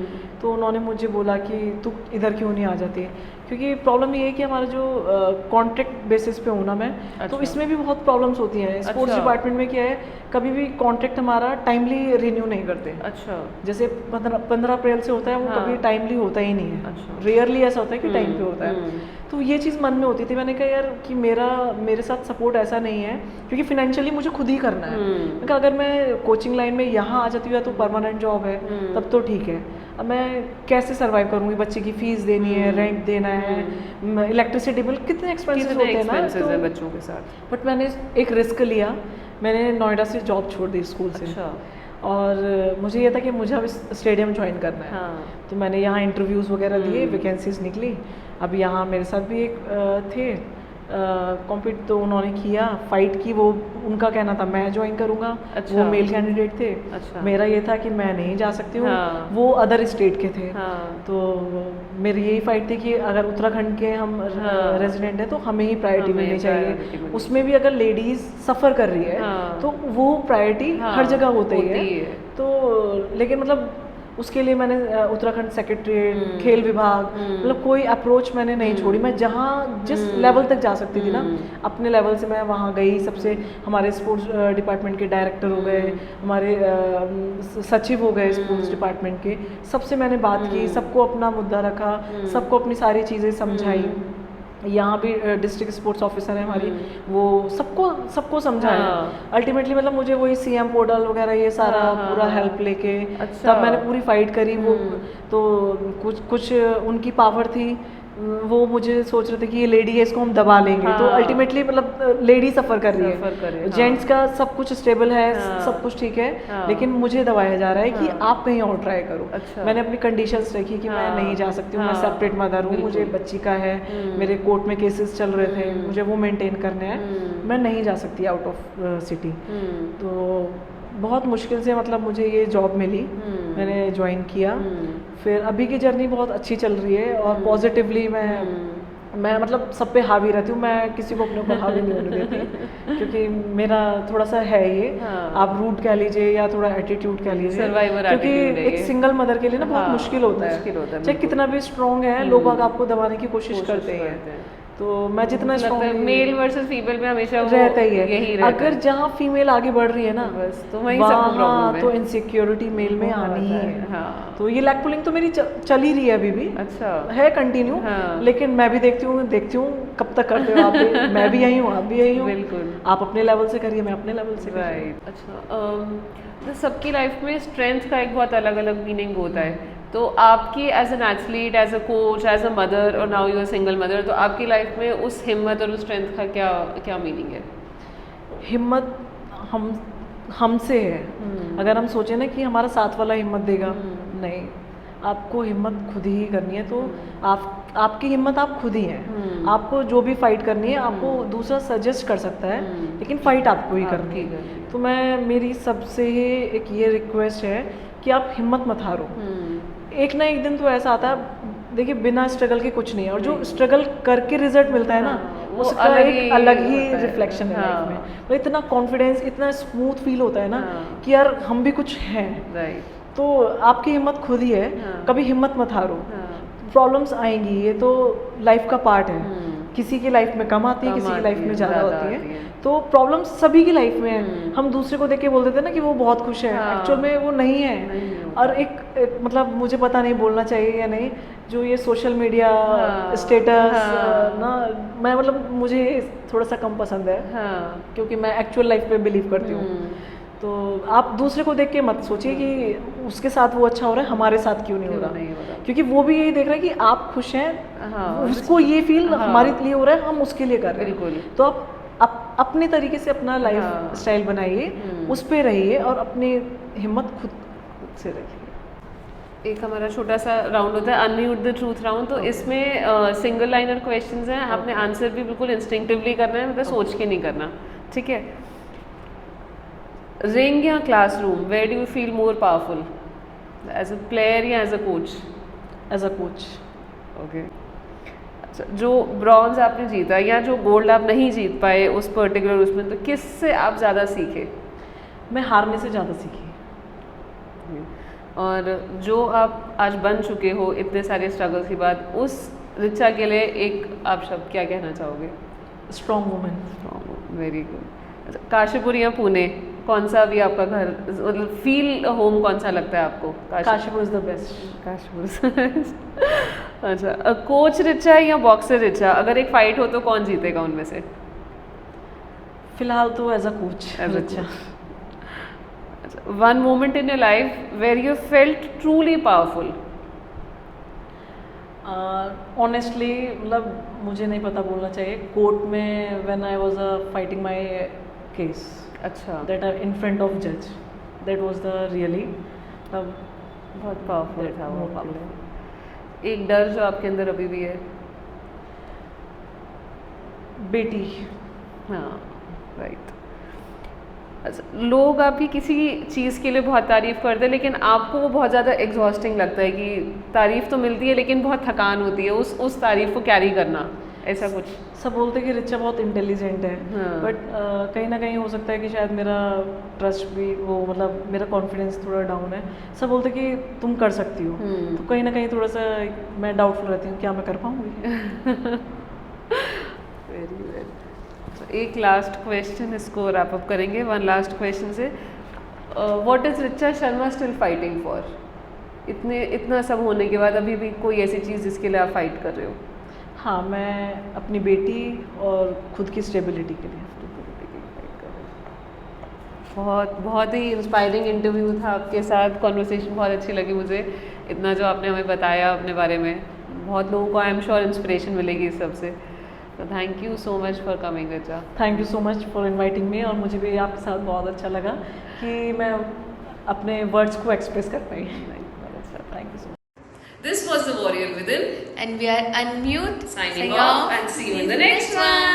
तो उन्होंने मुझे बोला कि तू इधर क्यों नहीं आ जाती, क्योंकि प्रॉब्लम ये है कि हमारा जो कॉन्ट्रैक्ट बेसिस पे हूँ ना मैं, तो इसमें भी बहुत प्रॉब्लम्स होती हैं। स्पोर्ट्स डिपार्टमेंट में क्या है, कभी भी कॉन्ट्रैक्ट हमारा टाइमली रिन्यू नहीं करते। अच्छा। जैसे 15 अप्रैल से होता है, वो कभी टाइमली होता ही नहीं है। रेयरली ऐसा होता है कि टाइम पे होता है। तो ये चीज़ मन में होती थी। मैंने कहा यार कि मेरे साथ सपोर्ट ऐसा नहीं है, क्योंकि फिनेंशियली मुझे खुद ही करना है। मैं कहा अगर मैं कोचिंग लाइन में यहाँ आ जाती हूँ या तो परमानेंट जॉब है तब तो ठीक है, अब मैं कैसे सर्वाइव करूँगी? बच्चे की फीस देनी है, रेंट देना है, इलेक्ट्रिसिटी बिल, कितने एक्सपेंसेस होते हैं ना तो बच्चों के साथ। बट मैंने एक रिस्क लिया, मैंने नोएडा से जॉब छोड़ दी स्कूल से। अच्छा। और मुझे ये था कि मुझे अब स्टेडियम ज्वाइन करना है। तो मैंने यहाँ इंटरव्यूज़ वगैरह दिए, वैकेंसीज निकली। अब यहाँ मेरे साथ भी एक थे कॉम्पीट, तो उन्होंने किया, फाइट की, वो उनका कहना था मैं ज्वाइन करूँगा। अच्छा। वो मेल कैंडिडेट थे। अच्छा। मेरा ये था कि मैं नहीं जा सकती हूँ। वो अदर स्टेट के थे। तो मेरी यही फाइट थी कि अगर उत्तराखंड के हम रेजिडेंट हैं तो हमें ही प्रायोरिटी मिलनी चाहिए। उसमें भी अगर लेडीज़ सफ़र कर रही है तो वो प्रायोरिटी हर जगह होती है। तो लेकिन मतलब उसके लिए मैंने उत्तराखंड सेक्रेटरी, खेल विभाग, मतलब कोई अप्रोच मैंने नहीं छोड़ी। मैं जहाँ जिस लेवल तक जा सकती थी ना, अपने लेवल से मैं वहाँ गई। सबसे हमारे स्पोर्ट्स डिपार्टमेंट के डायरेक्टर हो गए, हमारे सचिव हो गए स्पोर्ट्स डिपार्टमेंट के, सबसे मैंने बात की, सबको अपना मुद्दा रखा, सबको अपनी सारी चीज़ें समझाई। यहाँ भी डिस्ट्रिक्ट स्पोर्ट्स ऑफिसर है हमारी, वो सबको समझाया। अल्टीमेटली मतलब मुझे वही CM पोर्टल वगैरह ये सारा पूरा हेल्प लेके तब मैंने पूरी फाइट करी। वो तो कुछ उनकी पावर थी, वो मुझे सोच रहे थे कि ये लेडी है, इसको हम दबा लेंगे। तो अल्टीमेटली मतलब लेडी सफ़र कर रही है, जेंट्स का सब कुछ स्टेबल है, सब कुछ ठीक है, लेकिन मुझे दबाया जा रहा है कि आप कहीं और ट्राई करो। मैंने अपनी कंडीशंस रखी कि मैं नहीं जा सकती हूँ, मैं सेपरेट मदर हूँ, मुझे बच्ची का है, मेरे कोर्ट में केसेस चल रहे थे, मुझे वो मेंटेन करने हैं, मैं नहीं जा सकती आउट ऑफ सिटी। तो बहुत मुश्किल से मतलब मुझे ये जॉब मिली, मैंने ज्वाइन किया। फिर अभी की जर्नी बहुत अच्छी चल रही है और पॉजिटिवली मैं मैं मतलब सब पे हावी रहती हूँ, मैं किसी को अपने ऊपर हावी नहीं होने देती क्योंकि मेरा थोड़ा सा है ये, आप रूट कह लीजिए या थोड़ा एटीट्यूड कह लीजिए, सर्वाइवर क्योंकि एटीट्यूड है एक ये। सिंगल मदर के लिए ना बहुत मुश्किल होता है, चाहे कितना भी स्ट्रॉन्ग है लोग आपको दबाने की कोशिश करते हैं। तो मैं जितना स्ट्रॉन्ग, मेल वर्सेस फीमेल में हमेशा रहता ही है, यही रहता अगर जहाँ फीमेल आगे बढ़ रही है ना बस तो वहीं सबको प्रॉब्लम है, तो इनसिक्योरिटी मेल में आनी ही है। हाँ। तो ये लैग पुलिंग तो मेरी चल ही रही है अभी भी, अच्छा है कंटिन्यू। लेकिन मैं भी देखती हूँ कब तक करते हो आप भी, मैं भी यही हूँ, आप भी यही हूँ, बिल्कुल आप अपने लेवल से करिए, मैं अपने लेवल से करिए। राइट। अच्छा, तो सबकी लाइफ में स्ट्रेंथ का एक बहुत अलग अलग मीनिंग होता है, तो आपकी as an athlete, as a coach, as a mother और now you are single mother, तो आपकी लाइफ में उस हिम्मत और उस स्ट्रेंथ का क्या क्या मीनिंग है? हिम्मत हमसे है। अगर हम सोचें ना कि हमारा साथ वाला हिम्मत देगा, नहीं, आपको हिम्मत खुद ही करनी है। तो आपकी हिम्मत आप खुद ही हैं। आपको जो भी फाइट करनी है, आपको दूसरा सजेस्ट कर सकता है, लेकिन फाइट आपको ही करनी है। तो मेरी सबसे एक ये रिक्वेस्ट है कि आप हिम्मत मत हारो। एक ना एक दिन तो ऐसा आता है, देखिए बिना स्ट्रगल के कुछ नहीं है, और जो स्ट्रगल करके रिजल्ट मिलता है ना, उसका एक अलग ही रिफ्लेक्शन है लाइफ में। तो इतना कॉन्फिडेंस, इतना स्मूथ फील होता है ना कि यार हम भी कुछ हैं। तो आपकी हिम्मत खुद ही है, कभी हिम्मत मत हारो। प्रॉब्लम्स आएंगी, ये तो लाइफ का पार्ट है। किसी की लाइफ में कम आती है, किसी की लाइफ में ज़्यादा होती है। तो प्रॉब्लम्स सभी की लाइफ में है। हम दूसरे को देख के बोल देते हैं ना कि वो बहुत खुश है, एक्चुअल में वो नहीं है। और एक मतलब मुझे पता नहीं बोलना चाहिए या नहीं, जो ये सोशल मीडिया स्टेटस ना, मैं मतलब मुझे थोड़ा सा कम पसंद है, क्योंकि मैं एक्चुअल लाइफ पे बिलीव करती हूँ। तो आप दूसरे को देख के मत सोचिए कि उसके साथ वो अच्छा हो रहा है, हमारे साथ क्यों नहीं हो रहा, क्योंकि वो भी यही देख रहा है कि आप खुश हैं, उसको ये फील हमारे लिए हो रहा है, हम उसके लिए कर रहे हैं। तो आप अपने तरीके से अपना लाइफ स्टाइल बनाइए, उस पे रहिए और अपनी हिम्मत खुद से रखिए। एक हमारा छोटा सा राउंड होता है अनम्यूट द ट्रूथ राउंड, तो इसमें सिंगल लाइनर क्वेश्चंस हैं, आपने आंसर भी बिल्कुल इंस्टिंक्टिवली करना है, मतलब सोच के नहीं करना, ठीक है? रिंग या classroom, where do you feel more powerful, as a player या as a coach? As a coach. Okay. अच्छा, जो ब्रॉन्ज आपने जीता या जो गोल्ड आप नहीं जीत पाए उस पर्टिकुलर उसमें, तो किससे आप ज़्यादा सीखे? मैं हारने से ज़्यादा सीखी। और जो आप आज बन चुके हो इतने सारे स्ट्रगल्स के बाद, उस रिचा के लिए एक आप शब्द क्या कहना चाहोगे? Strong women. Strong, very good. अच्छा, काशीपुर या पुणे, कौन सा भी आपका घर, मतलब फील होम कौन सा लगता है आपको? Kashipur is the best. Kashipur. अच्छा, कोच रिचा या बॉक्सर रिचा, अगर एक फाइट हो तो कौन जीतेगा उनमें से? फिलहाल तो as a coach Richa. One moment in your life where you felt truly powerful? Honestly मतलब मुझे नहीं पता बोलना चाहिए, कोर्ट में when I was fighting my case, अच्छा, that I in front of जज, दैट वाज द रियली बहुत पावरफुल था वो। एक डर जो आपके अंदर अभी भी है? बेटी। हाँ, राइट। अच्छा, लोग आपकी किसी चीज़ के लिए बहुत तारीफ़ करते हैं, लेकिन आपको वो बहुत ज़्यादा एग्जॉस्टिंग लगता है कि तारीफ़ तो मिलती है लेकिन बहुत थकान होती है उस तारीफ़ को कैरी करना, ऐसा कुछ? सब बोलते हैं कि रिचा बहुत इंटेलिजेंट है, बट कहीं ना कहीं हो सकता है कि शायद मेरा ट्रस्ट भी वो, मतलब मेरा कॉन्फिडेंस थोड़ा डाउन है। सब बोलते हैं कि तुम कर सकती हो, तो कहीं ना कहीं थोड़ा सा मैं डाउटफुल रहती हूँ, क्या मैं कर पाऊँगी? Very well. एक लास्ट क्वेश्चन, इसको रैप अप करेंगे। वन लास्ट क्वेश्चन से, what is Richa Sharma still fighting for? इतना सब होने के बाद अभी भी कोई ऐसी चीज़ जिसके लिए आप फाइट कर रहे हो? हाँ, मैं अपनी बेटी और खुद की स्टेबिलिटी के लिए फाइट कर रही हूँ। बहुत ही इंस्पायरिंग इंटरव्यू था आपके साथ, कॉन्वर्सेशन बहुत अच्छी लगी मुझे। इतना जो आपने हमें बताया अपने बारे में, बहुत लोगों को आई एम श्योर इंस्पिरेशन मिलेगी इस सबसे। तो thank you so much for coming Richa. Thank you so much for inviting me, और मुझे भी आपके साथ बहुत अच्छा लगा कि मैं अपने वर्ड्स को एक्सप्रेस कर पाई। Thank you so much. This was The Warrior Within, and we are Unmute signing off, and see you in the next one.